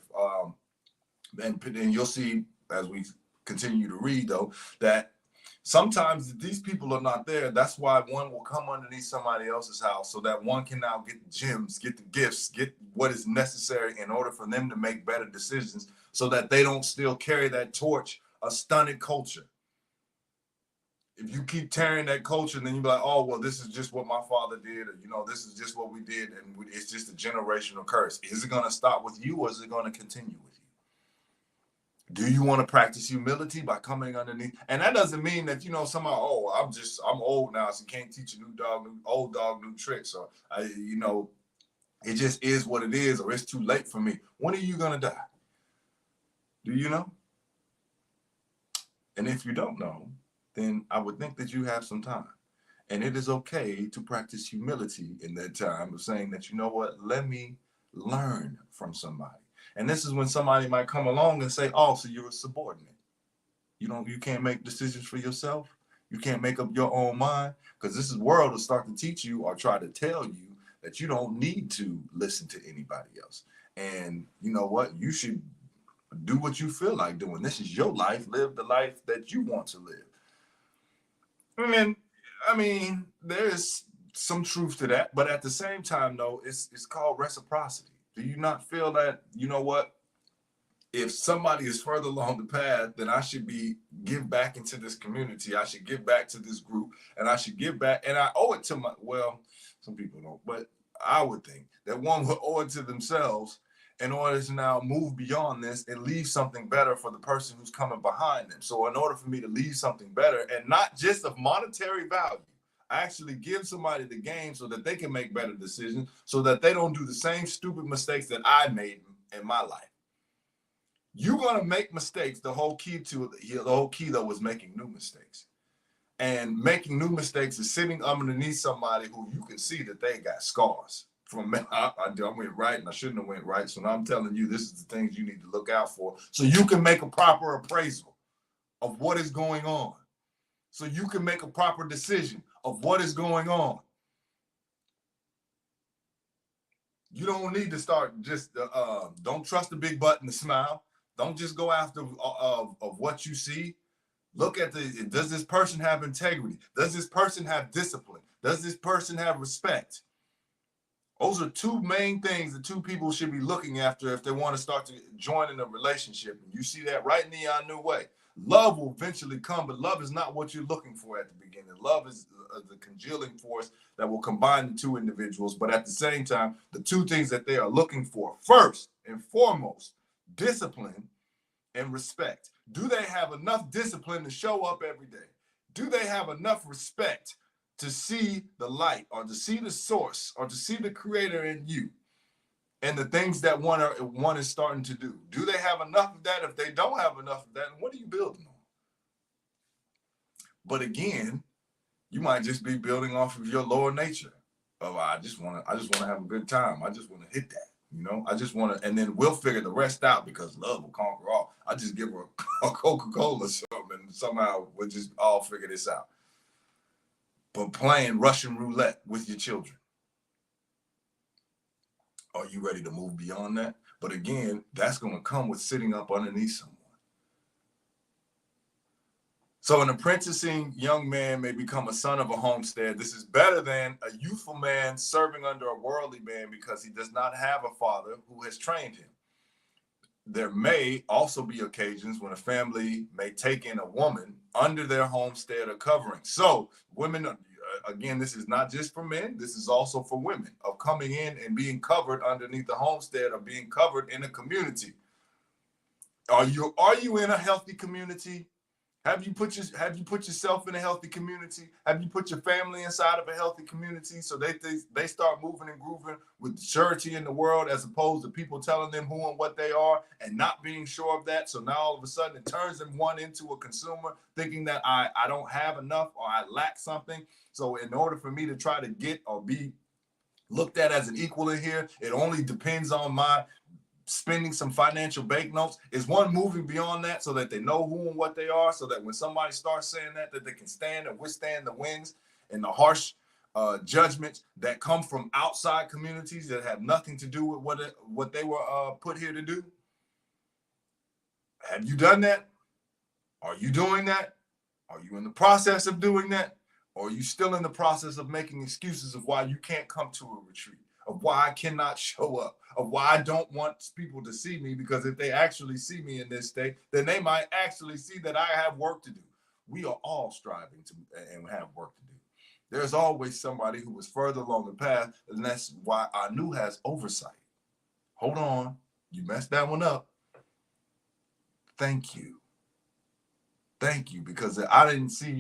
And you'll see as we continue to read, though, that sometimes these people are not there. That's why one will come underneath somebody else's house so that one can now get the gems, get the gifts, get what is necessary in order for them to make better decisions so that they don't still carry that torch, a stunted culture. If you keep tearing that culture, then you be like, oh, well, this is just what my father did, or, this is just what we did, and it's just a generational curse. Is it going to stop with you, or is it going to continue with you? Do you want to practice humility by coming underneath? And that doesn't mean that, somehow, I'm old now, so you can't teach old dog new tricks, or, it just is what it is, or it's too late for me. When are you going to die? Do you know? And if you don't know, then I would think that you have some time. And it is okay to practice humility in that time of saying that, you know what, let me Learn from somebody. And this is when somebody might come along and say, oh, so you're a subordinate. You can't make decisions for yourself. You can't make up your own mind, because this is world will start to teach you or try to tell you that you don't need to listen to anybody else. And you know what? You should do what you feel like doing. This is your life. Live the life that you want to live. I mean, there's some truth to that, but at the same time, though, it's called reciprocity. Do you not feel that, you know what? If somebody is further along the path, then I should give back into this community. I should give back to this group, and I should give back, and I owe it to some people don't, but I would think that one would owe it to themselves in order to now move beyond this and leave something better for the person who's coming behind them. So in order for me to leave something better, and not just of monetary value, I actually give somebody the game so that they can make better decisions, so that they don't do the same stupid mistakes that I made in my life. You're gonna make mistakes. The whole key though was making new mistakes. And making new mistakes is sitting underneath somebody who you can see that they got scars from. I went right and I shouldn't have went right. So now I'm telling you, this is the things you need to look out for, so you can make a proper appraisal of what is going on. So you can make a proper decision of what is going on. You don't need to start just don't trust the big button to smile. Don't just go after of what you see. Look at does this person have integrity? Does this person have discipline? Does this person have respect? Those are two main things that two people should be looking after if they want to start to join in a relationship. And you see that right in the new way. Love will eventually come, but love is not what you're looking for at the beginning. Love is the congealing force that will combine the two individuals. But at the same time, the two things that they are looking for, first and foremost, discipline and respect. Do they have enough discipline to show up every day? Do they have enough respect to see the light, or to see the source, or to see the creator in you and the things that one is starting to do? Do they have enough of that? If they don't have enough of that, what are you building on? But again, you might just be building off of your lower nature. I just want to have a good time. I just want to hit that. I just want to, and then we'll figure the rest out, because love will conquer all. I just give her a Coca-Cola or something, and somehow we'll just all figure this out. But playing Russian roulette with your children, are you ready to move beyond that? But again, that's going to come with sitting up underneath someone. So an apprenticing young man may become a son of a homestead. This is better than a youthful man serving under a worldly man, because he does not have a father who has trained him. There may also be occasions when a family may take in a woman under their homestead or covering. So women, again, this is not just for men, this is also for women, of coming in and being covered underneath the homestead, or being covered in a community. Are you in a healthy community? Have you put yourself in a healthy community? Have you put your family inside of a healthy community, so they start moving and grooving with surety in the world, as opposed to people telling them who and what they are and not being sure of that? So now all of a sudden it turns them one into a consumer, thinking that I don't have enough, or I lack something. So in order for me to try to get or be looked at as an equal in here, it only depends on my spending some financial banknotes. Is one moving beyond that, so that they know who and what they are, so that when somebody starts saying that they can stand and withstand the winds and the harsh judgments that come from outside communities that have nothing to do with what they were put here to do? Have you done that? Are you doing that? Are you in the process of doing that? Or are you still in the process of making excuses of why you can't come to a retreat, of why I cannot show up, of why I don't want people to see me? Because if they actually see me in this state, then they might actually see that I have work to do. We are all striving to and have work to do. There's always somebody who is further along the path, and that's why Anu has oversight. Hold on, you messed that one up. Thank you. Thank you, because I didn't see,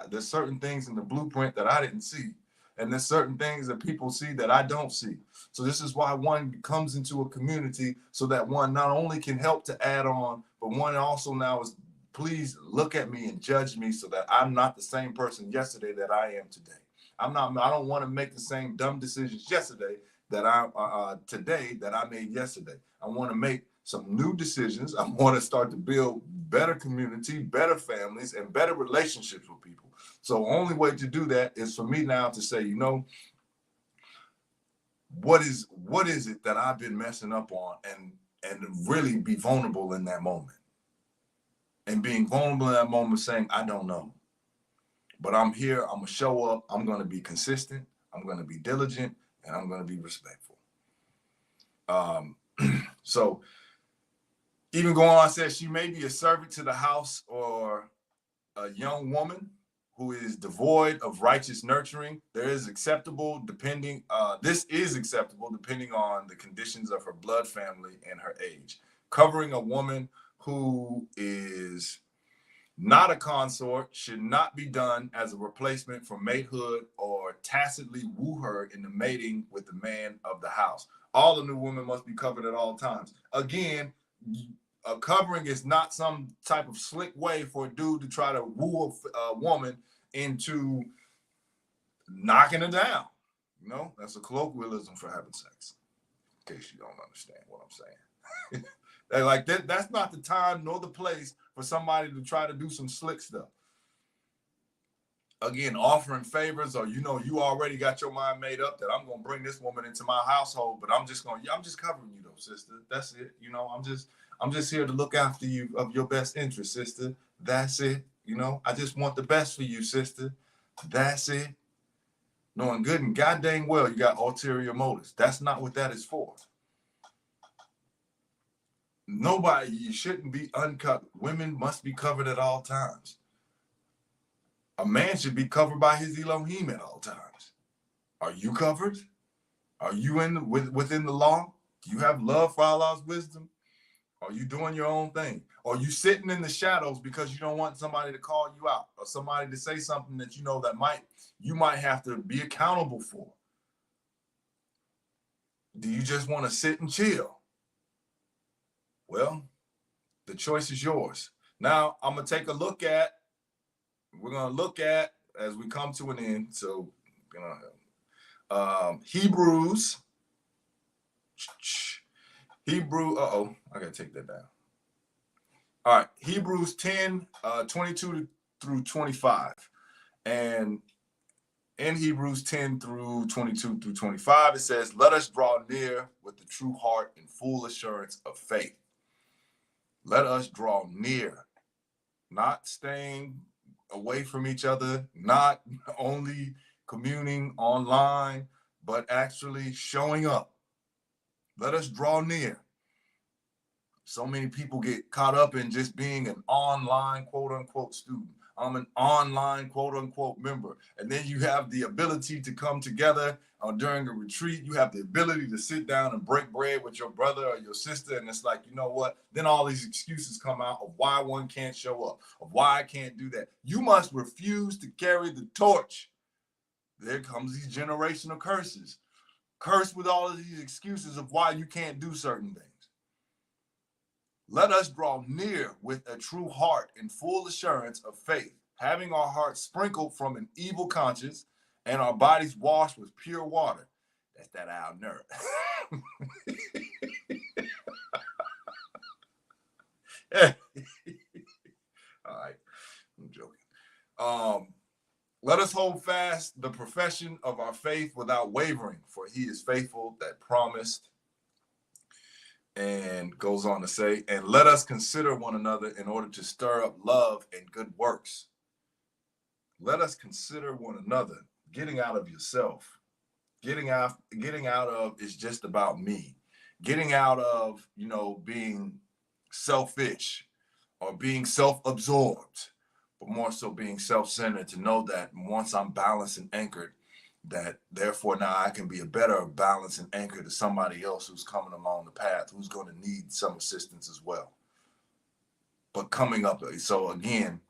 there's certain things in the blueprint that I didn't see. And there's certain things that people see that I don't see. So this is why one comes into a community, so that one not only can help to add on, but one also now is, please look at me and judge me, so that I'm not the same person yesterday that I am today. I don't want to make the same dumb decisions yesterday that I today that I made yesterday. I want to make some new decisions. I want to start to build better community, better families, and better relationships with people. So only way to do that is for me now to say, you know, what is it that I've been messing up on, and really be vulnerable in that moment. And being vulnerable in that moment, saying, I don't know. But I'm here, I'm gonna show up, I'm gonna be consistent, I'm gonna be diligent, and I'm gonna be respectful. So even going on, says she may be a servant to the house or a young woman who is devoid of righteous nurturing. This is acceptable depending on the conditions of her blood family and her age. Covering a woman who is not a consort should not be done as a replacement for matehood or tacitly woo her into mating with the man of the house. All the new women must be covered at all times. Again, a covering is not some type of slick way for a dude to try to woo a woman into knocking her down. You know, that's a colloquialism for having sex, in case you don't understand what I'm saying. Like that's not the time nor the place for somebody to try to do some slick stuff. Again, offering favors, or you know, you already got your mind made up that I'm gonna bring this woman into my household, but I'm just covering you though, sister. That's it. You know, I'm just here to look after you, of your best interest, sister. That's it. You know, I just want the best for you, sister. That's it. Knowing good and goddamn well you got ulterior motives. That's not what that is for. Nobody, you shouldn't be uncovered. Women must be covered at all times. A man should be covered by his Elohim at all times. Are you covered? Are you within the law? Do you have love for Allah's wisdom? Are you doing your own thing? Are you sitting in the shadows because you don't want somebody to call you out, or somebody to say something that you know that you might have to be accountable for? Do you just want to sit and chill? Well, the choice is yours. Now, we're going to look at, as we come to an end, so Hebrews, I got to take that down. All right, Hebrews 10, 22 through 25. And in Hebrews 10 through 22 through 25, it says, let us draw near with the true heart and full assurance of faith. Let us draw near, not staying away from each other, not only communing online, but actually showing up. Let us draw near. So many people get caught up in just being an online quote unquote student. I'm an online quote unquote member. And then you have the ability to come together during a retreat. You have the ability to sit down and break bread with your brother or your sister. And it's like, you know what? Then all these excuses come out of why one can't show up, of why I can't do that. You must refuse to carry the torch. There comes these generational curses. Cursed with all of these excuses of why you can't do certain things. Let us draw near with a true heart and full assurance of faith, having our hearts sprinkled from an evil conscience and our bodies washed with pure water. That's that our nerve. All right, I'm joking. Let us hold fast the profession of our faith without wavering, for he is faithful that promised. And goes on to say, and let us consider one another in order to stir up love and good works. Let us consider one another. Getting out of yourself. Getting out of is just about me. Getting out of, being selfish or being self-absorbed, but more so being self-centered, to know that once I'm balanced and anchored, that therefore now I can be a better balance and anchor to somebody else who's coming along the path, who's going to need some assistance as well. But coming up, so again,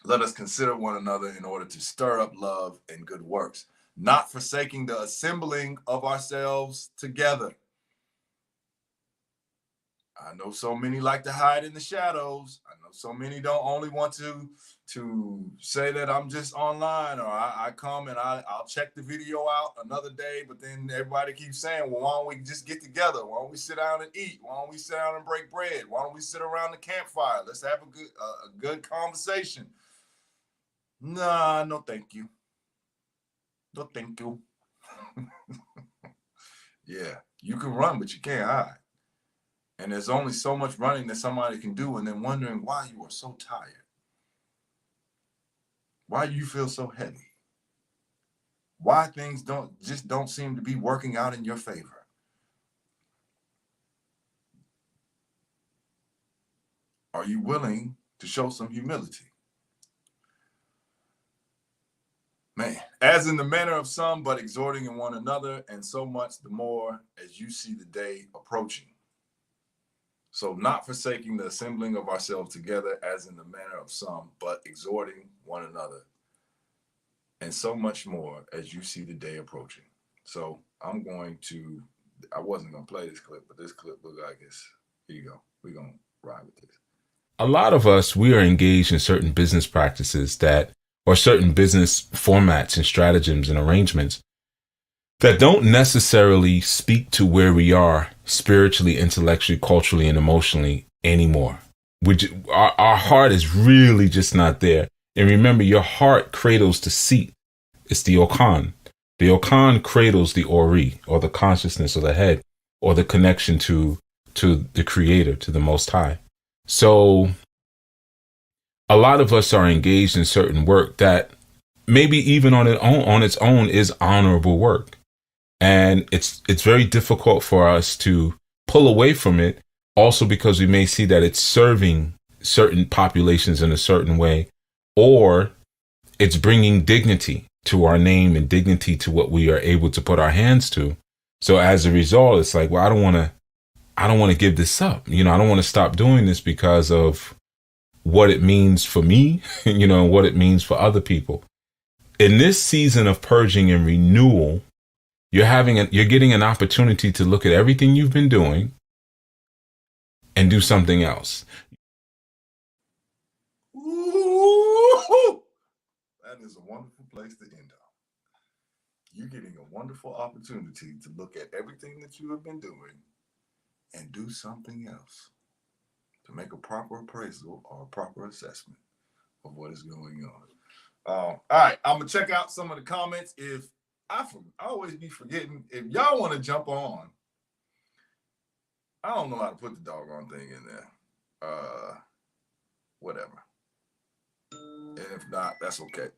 let us consider one another in order to stir up love and good works, not forsaking the assembling of ourselves together. I know so many like to hide in the shadows. I know so many don't only want to say that I'm just online, or I come and I'll check the video out another day, but then everybody keeps saying, well, why don't we just get together? Why don't we sit down and eat? Why don't we sit down and break bread? Why don't we sit around the campfire? Let's have a good conversation. Nah, no thank you. No thank you. Yeah, you can run, but you can't hide. And there's only so much running that somebody can do, and then wondering why you are so tired. Why you feel so heavy. Why things don't seem to be working out in your favor. Are you willing to show some humility? Man, as in the manner of some, but exhorting in one another, and so much the more as you see the day approaching. So not forsaking the assembling of ourselves together, as in the manner of some, but exhorting one another, and so much more as you see the day approaching. So I wasn't going to play this clip, but this clip looks like it's, here you go. We're going to ride with this. A lot of us, we are engaged in certain business practices or certain business formats and stratagems and arrangements that don't necessarily speak to where we are spiritually, intellectually, culturally, and emotionally anymore. Our heart is really just not there. And remember, your heart cradles the seat. It's the Okan. The Okan cradles the Ori, or the consciousness, or the head, or the connection to the Creator, to the Most High. So a lot of us are engaged in certain work that maybe even on its own is honorable work. And it's very difficult for us to pull away from it, also because we may see that it's serving certain populations in a certain way, or it's bringing dignity to our name and dignity to what we are able to put our hands to. So as a result, it's like, well, I don't want to give this up. I don't want to stop doing this because of what it means for me, and what it means for other people. In this season of purging and renewal, you're getting an opportunity to look at everything you've been doing and do something else. Ooh, that is a wonderful place to end on. You're getting a wonderful opportunity to look at everything that you have been doing and do something else, to make a proper appraisal or a proper assessment of what is going on. All right, I'm gonna check out some of the comments. If I always be forgetting, if y'all want to jump on, I don't know how to put the doggone thing in there. Whatever. And if not, that's okay.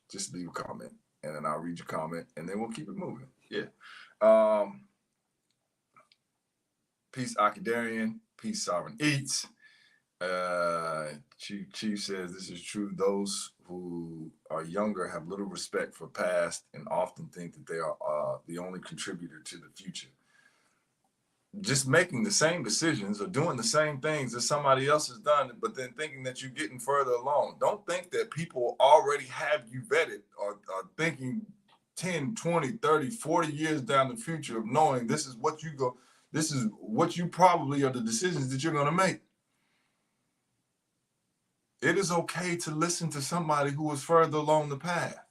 Just leave a comment, and then I'll read your comment, and then we'll keep it moving. Yeah. Peace, Akadarian. Peace, Sovereign Eats. Chief says this is true. Those who are younger have little respect for past and often think that they are the only contributor to the future. Just making the same decisions or doing the same things that somebody else has done, but then thinking that you're getting further along. Don't think that people already have you vetted or thinking 10, 20, 30, 40 years down the future of knowing this is what you probably are the decisions that you're going to make. It is okay to listen to somebody who is further along the path.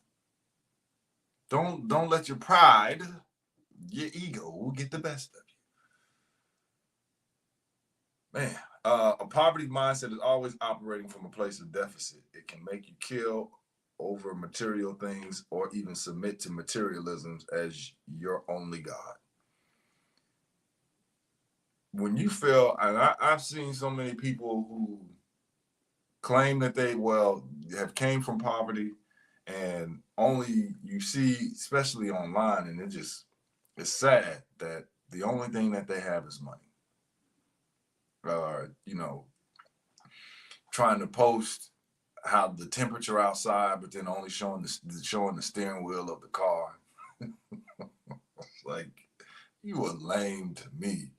Don't let your pride, your ego get the best of you. Man, a poverty mindset is always operating from a place of deficit. It can make you kill over material things or even submit to materialisms as your only God. When you feel, and I've seen so many people who claim that they have came from poverty, and only you see, especially online, and it's sad that the only thing that they have is money. Trying to post how the temperature outside, but then only showing the steering wheel of the car. Like, you are lame to me.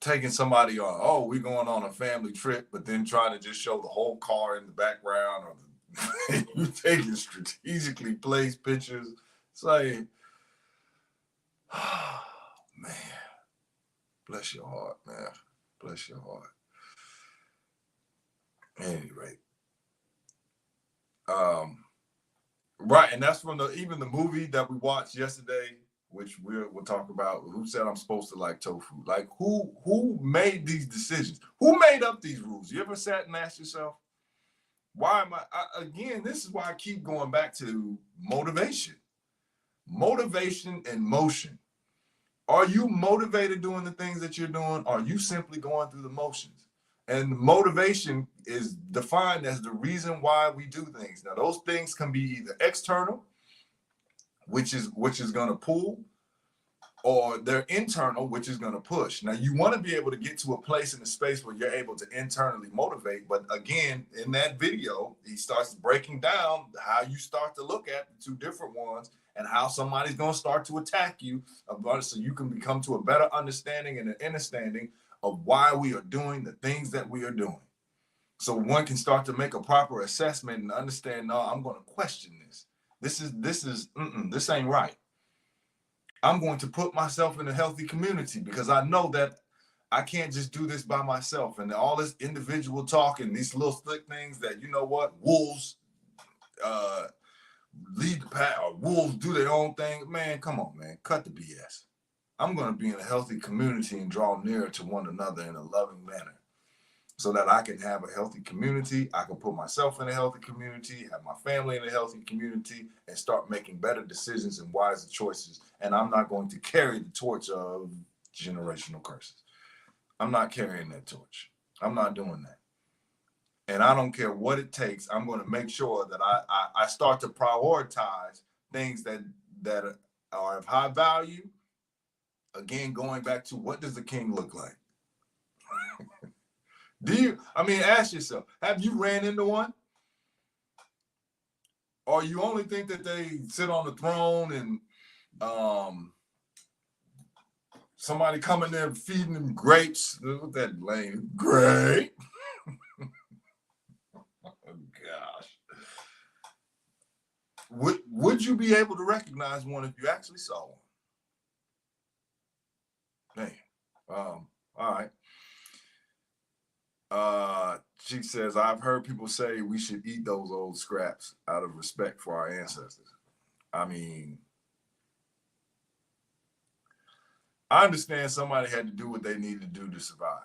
Taking somebody on, we're going on a family trip, but then trying to just show the whole car in the background, or you taking strategically placed pictures. It's like, oh, man, Bless your heart, man. Bless your heart. Anyway, right, and that's from even the movie that we watched yesterday, which we'll talk about. Who said I'm supposed to like tofu? Like who made these decisions? Who made up these rules? You ever sat and asked yourself, why am I again? This is why I keep going back to motivation, motivation and motion. Are you motivated doing the things that you're doing? Or are you simply going through the motions? And motivation is defined as the reason why we do things. Now, those things can be either external, which is going to pull, or they're internal, which is going to push. Now, you want to be able to get to a place in the space where you're able to internally motivate. But again, in that video, he starts breaking down how you start to look at the two different ones and how somebody's going to start to attack you about it, so you can become to a better understanding and an understanding of why we are doing the things that we are doing. So one can start to make a proper assessment and understand, no, I'm going to question this. This ain't right. I'm going to put myself in a healthy community because I know that I can't just do this by myself. And all this individual talk and these little slick things that, you know what, wolves lead the pack or wolves do their own thing. Man, come on, man, cut the BS. I'm going to be in a healthy community and draw nearer to one another in a loving manner so that I can have a healthy community. I can put myself in a healthy community, have my family in a healthy community, and start making better decisions and wiser choices. And I'm not going to carry the torch of generational curses. I'm not carrying that torch. I'm not doing that. And I don't care what it takes. I'm going to make sure that I start to prioritize things that are of high value. Again, going back to, what does the king look like? Ask yourself, have you ran into one? Or you only think that they sit on the throne and somebody coming there feeding them grapes? What that lame grape? Oh, gosh. Would you be able to recognize one if you actually saw one? Man, all right. She says, I've heard people say we should eat those old scraps out of respect for our ancestors. I mean, I understand somebody had to do what they needed to do to survive.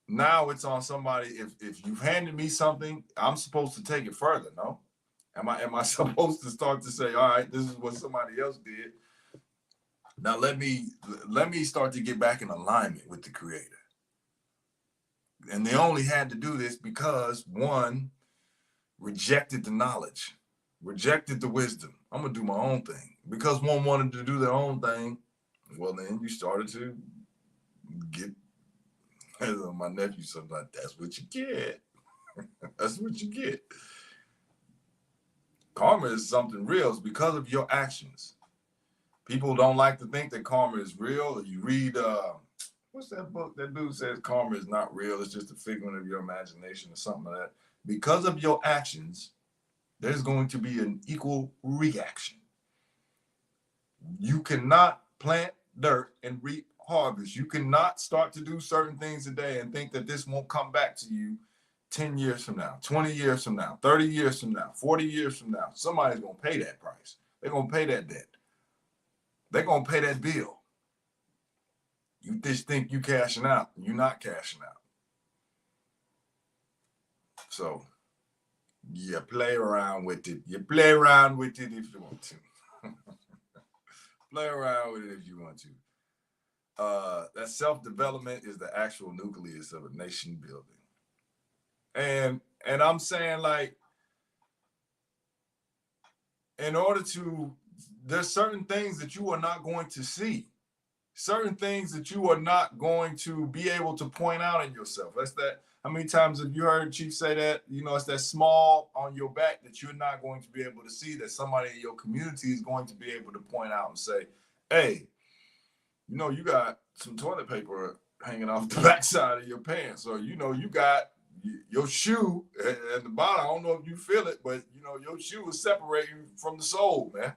Now it's on somebody. If you've handed me something, I'm supposed to take it further, no? Am I supposed to start to say, all right, this is what somebody else did. Now let me start to get back in alignment with the Creator. And they only had to do this because one rejected the knowledge, rejected the wisdom. I'm gonna do my own thing. Because one wanted to do their own thing, well, then you started to get, as my nephew sometimes, that's what you get. That's what you get. Karma is something real. It's because of your actions. People don't like to think that karma is real. You read, what's that book? That dude says karma is not real. It's just a figment of your imagination or something like that. Because of your actions, there's going to be an equal reaction. You cannot plant dirt and reap harvest. You cannot start to do certain things today and think that this won't come back to you 10 years from now, 20 years from now, 30 years from now, 40 years from now. Somebody's going to pay that price. They're going to pay that debt. They're going to pay that bill. You just think you cashing out. You're not cashing out. So you play around with it. You play around with it if you want to. Play around with it if you want to. That self-development is the actual nucleus of a nation building. And I'm saying, like, in order to, there's certain things that you are not going to see. Certain things that you are not going to be able to point out in yourself. That's that. How many times have you heard Chief say that? You know, it's that small on your back that you're not going to be able to see, that somebody in your community is going to be able to point out and say, hey, you know, you got some toilet paper hanging off the backside of your pants, or, you know, you got your shoe at the bottom. I don't know if you feel it, but, you know, your shoe is separating from the sole, man.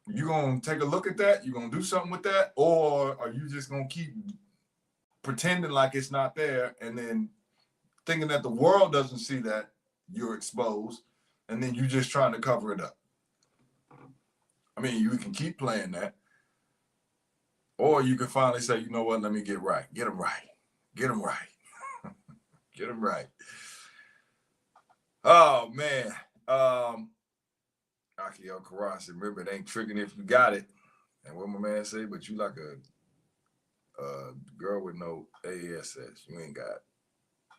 You gonna take a look at that? You gonna do something with that, or are you just gonna keep pretending like it's not there, and then thinking that the world doesn't see that you're exposed, and then you just trying to cover it up? I mean, you can keep playing that, or you can finally say, you know what? Let me get right. Get them right. Get them right. Get them right. Oh man. Aki Karan said, remember, it ain't tricking if you got it. And what my man say, but you like a girl with no ASS. You ain't got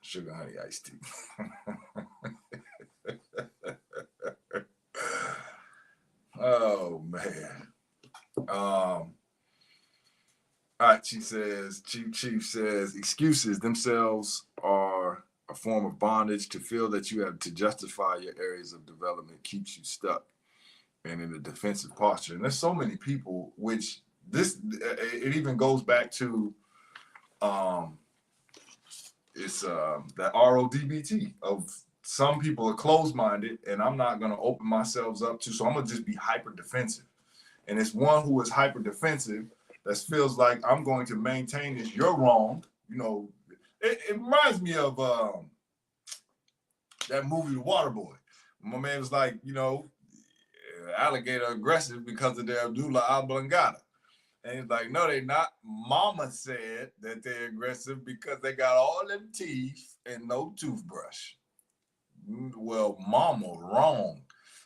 sugar honey iced tea. Oh man. Achi says, Chief says, excuses themselves are a form of bondage. To feel that you have to justify your areas of development keeps you stuck and in a defensive posture. And there's so many people, which it even goes back to it's that RODBT of some people are closed-minded, and I'm not going to open myself up to, so I'm going to just be hyper defensive. And it's one who is hyper defensive that feels like I'm going to maintain this. You're wrong. You know, it reminds me of that movie, The Waterboy. My man was like, you know, alligator aggressive because of their Abdullah Oblongata. And he's like, no, they not. Mama said that they're aggressive because they got all them teeth and no toothbrush. Well, mama wrong.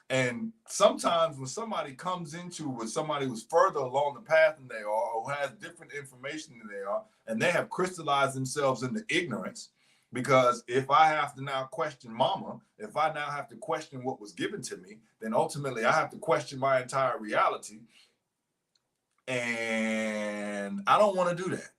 And sometimes when somebody comes into with somebody who's further along the path than they are, or has different information than they are, and they have crystallized themselves into ignorance, because if I have to now question mama, if I now have to question what was given to me, then ultimately I have to question my entire reality. And I don't want to do that.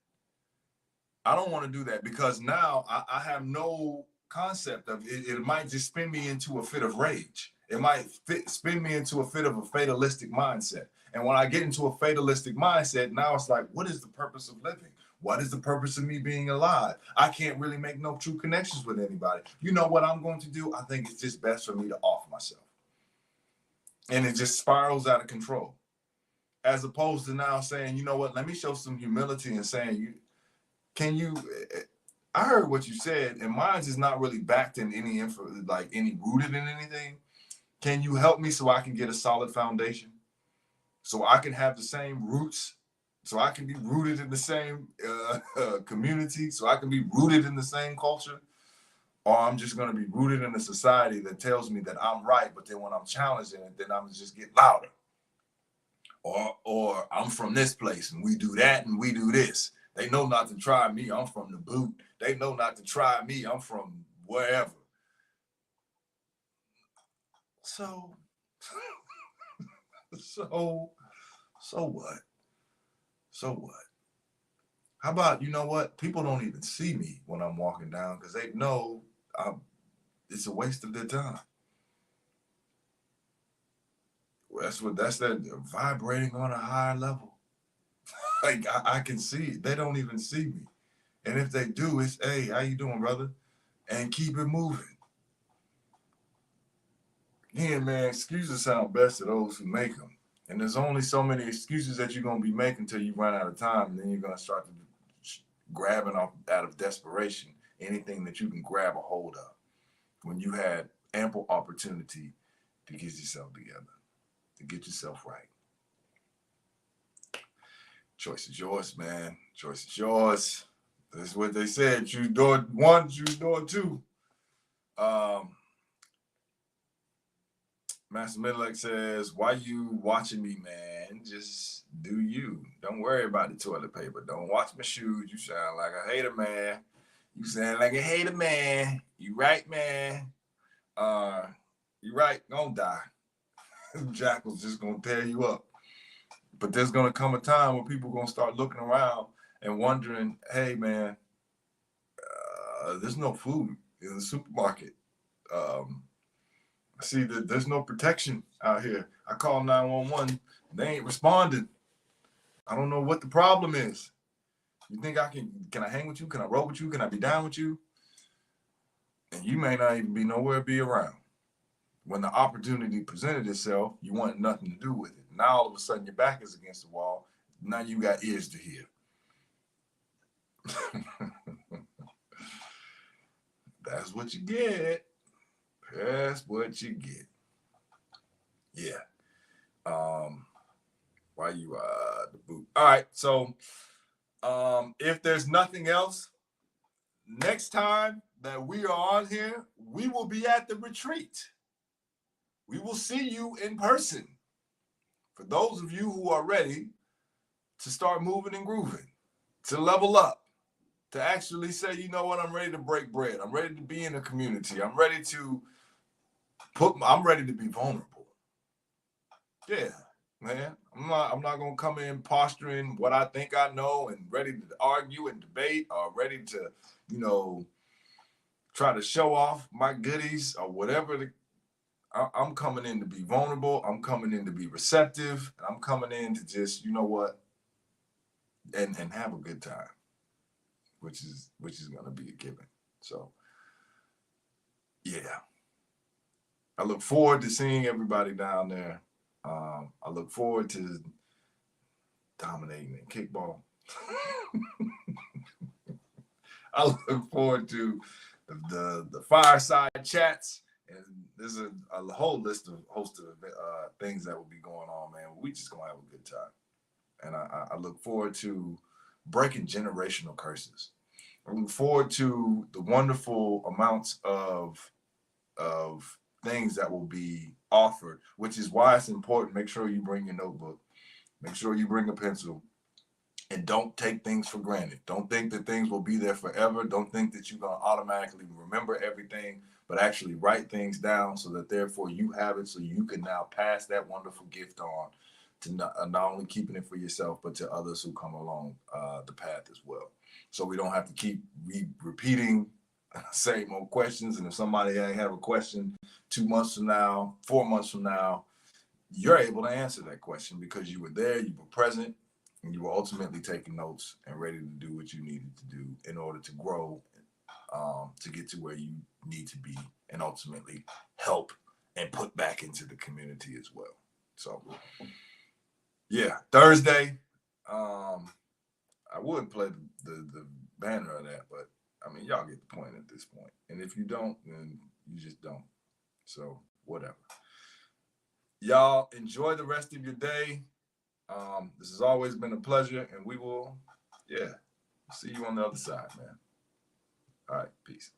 I don't want to do that because now I have no concept of it. It might just spin me into a fit of rage. It might spin me into a fit of a fatalistic mindset. And when I get into a fatalistic mindset, now it's like, what is the purpose of living? What is the purpose of me being alive? I can't really make no true connections with anybody. You know what I'm going to do? I think it's just best for me to off myself. And it just spirals out of control. As opposed to now saying, you know what, let me show some humility and saying, I heard what you said, and mine is not really backed in any info, like any rooted in anything. Can you help me so I can get a solid foundation? So I can have the same roots, so I can be rooted in the same community, so I can be rooted in the same culture? Or I'm just going to be rooted in a society that tells me that I'm right, but then when I'm challenging it, then I'm just get louder. Or I'm from this place and we do that and we do this. They know not to try me. I'm from the boot. They know not to try me. I'm from wherever. So what? So what? How about, you know what? People don't even see me when I'm walking down because they know it's a waste of their time. That's that vibrating on a higher level. Like I can see it. They don't even see me. And if they do, it's, hey, how you doing, brother? And keep it moving. Yeah, man, excuses sound best to those who make them. And there's only so many excuses that you're going to be making until you run out of time. And then you're going to start to grabbing off out of desperation anything that you can grab a hold of when you had ample opportunity to get yourself together, to get yourself right. Choice is yours, man. Choice is yours. That's what they said. Choose door one, choose door two. Master Midlake says, why you watching me, man? Just do you. Don't worry about the toilet paper. Don't watch my shoes. You sound like a hater, man. You sound like a hater, man. You right, man. You right. Don't die. Jackal's just going to tear you up. But there's going to come a time where people are going to start looking around and wondering, hey, man, there's no food in the supermarket. I see that there's no protection out here. I call 911. They ain't responding. I don't know what the problem is. You think can I hang with you? Can I roll with you? Can I be down with you? And you may not even be nowhere to be around. When the opportunity presented itself, you want nothing to do with it. Now all of a sudden your back is against the wall. Now you got ears to hear. That's what you get. That's what you get. Yeah. Why you the boot? All right. So if there's nothing else, next time that we are on here, we will be at the retreat. We will see you in person. For those of you who are ready to start moving and grooving, to level up, to actually say, you know what, I'm ready to break bread. I'm ready to be in a community. I'm ready to I'm ready to be vulnerable. Yeah, man. I'm not gonna come in posturing what I think I know and ready to argue and debate or ready to, you know, try to show off my goodies or whatever. I'm coming in to be vulnerable. I'm coming in to be receptive. I'm coming in to just, you know what, and have a good time, which is gonna be a given. So yeah, I look forward to seeing everybody down there. I look forward to dominating in kickball. I look forward to the fireside chats, and there's a whole host of things that will be going on, man. We just gonna have a good time, and I look forward to breaking generational curses. I look forward to the wonderful amounts of things that will be offered, which is why it's important. Make sure you bring your notebook. Make sure you bring a pencil. And don't take things for granted. Don't think that things will be there forever. Don't think that you're going to automatically remember everything, but actually write things down so that therefore you have it so you can now pass that wonderful gift on to not only keeping it for yourself, but to others who come along the path as well. So we don't have to keep repeating same old questions. And if somebody have a question 2 months from now, 4 months from now, you're able to answer that question because you were there, you were present, and you were ultimately taking notes and ready to do what you needed to do in order to grow, to get to where you need to be and ultimately help and put back into the community as well. So, yeah, Thursday, I would play the banner of that, but I mean, y'all get the point at this point. And if you don't, then you just don't. So, whatever. Y'all enjoy the rest of your day. This has always been a pleasure, and we will, see you on the other side, man. All right, peace.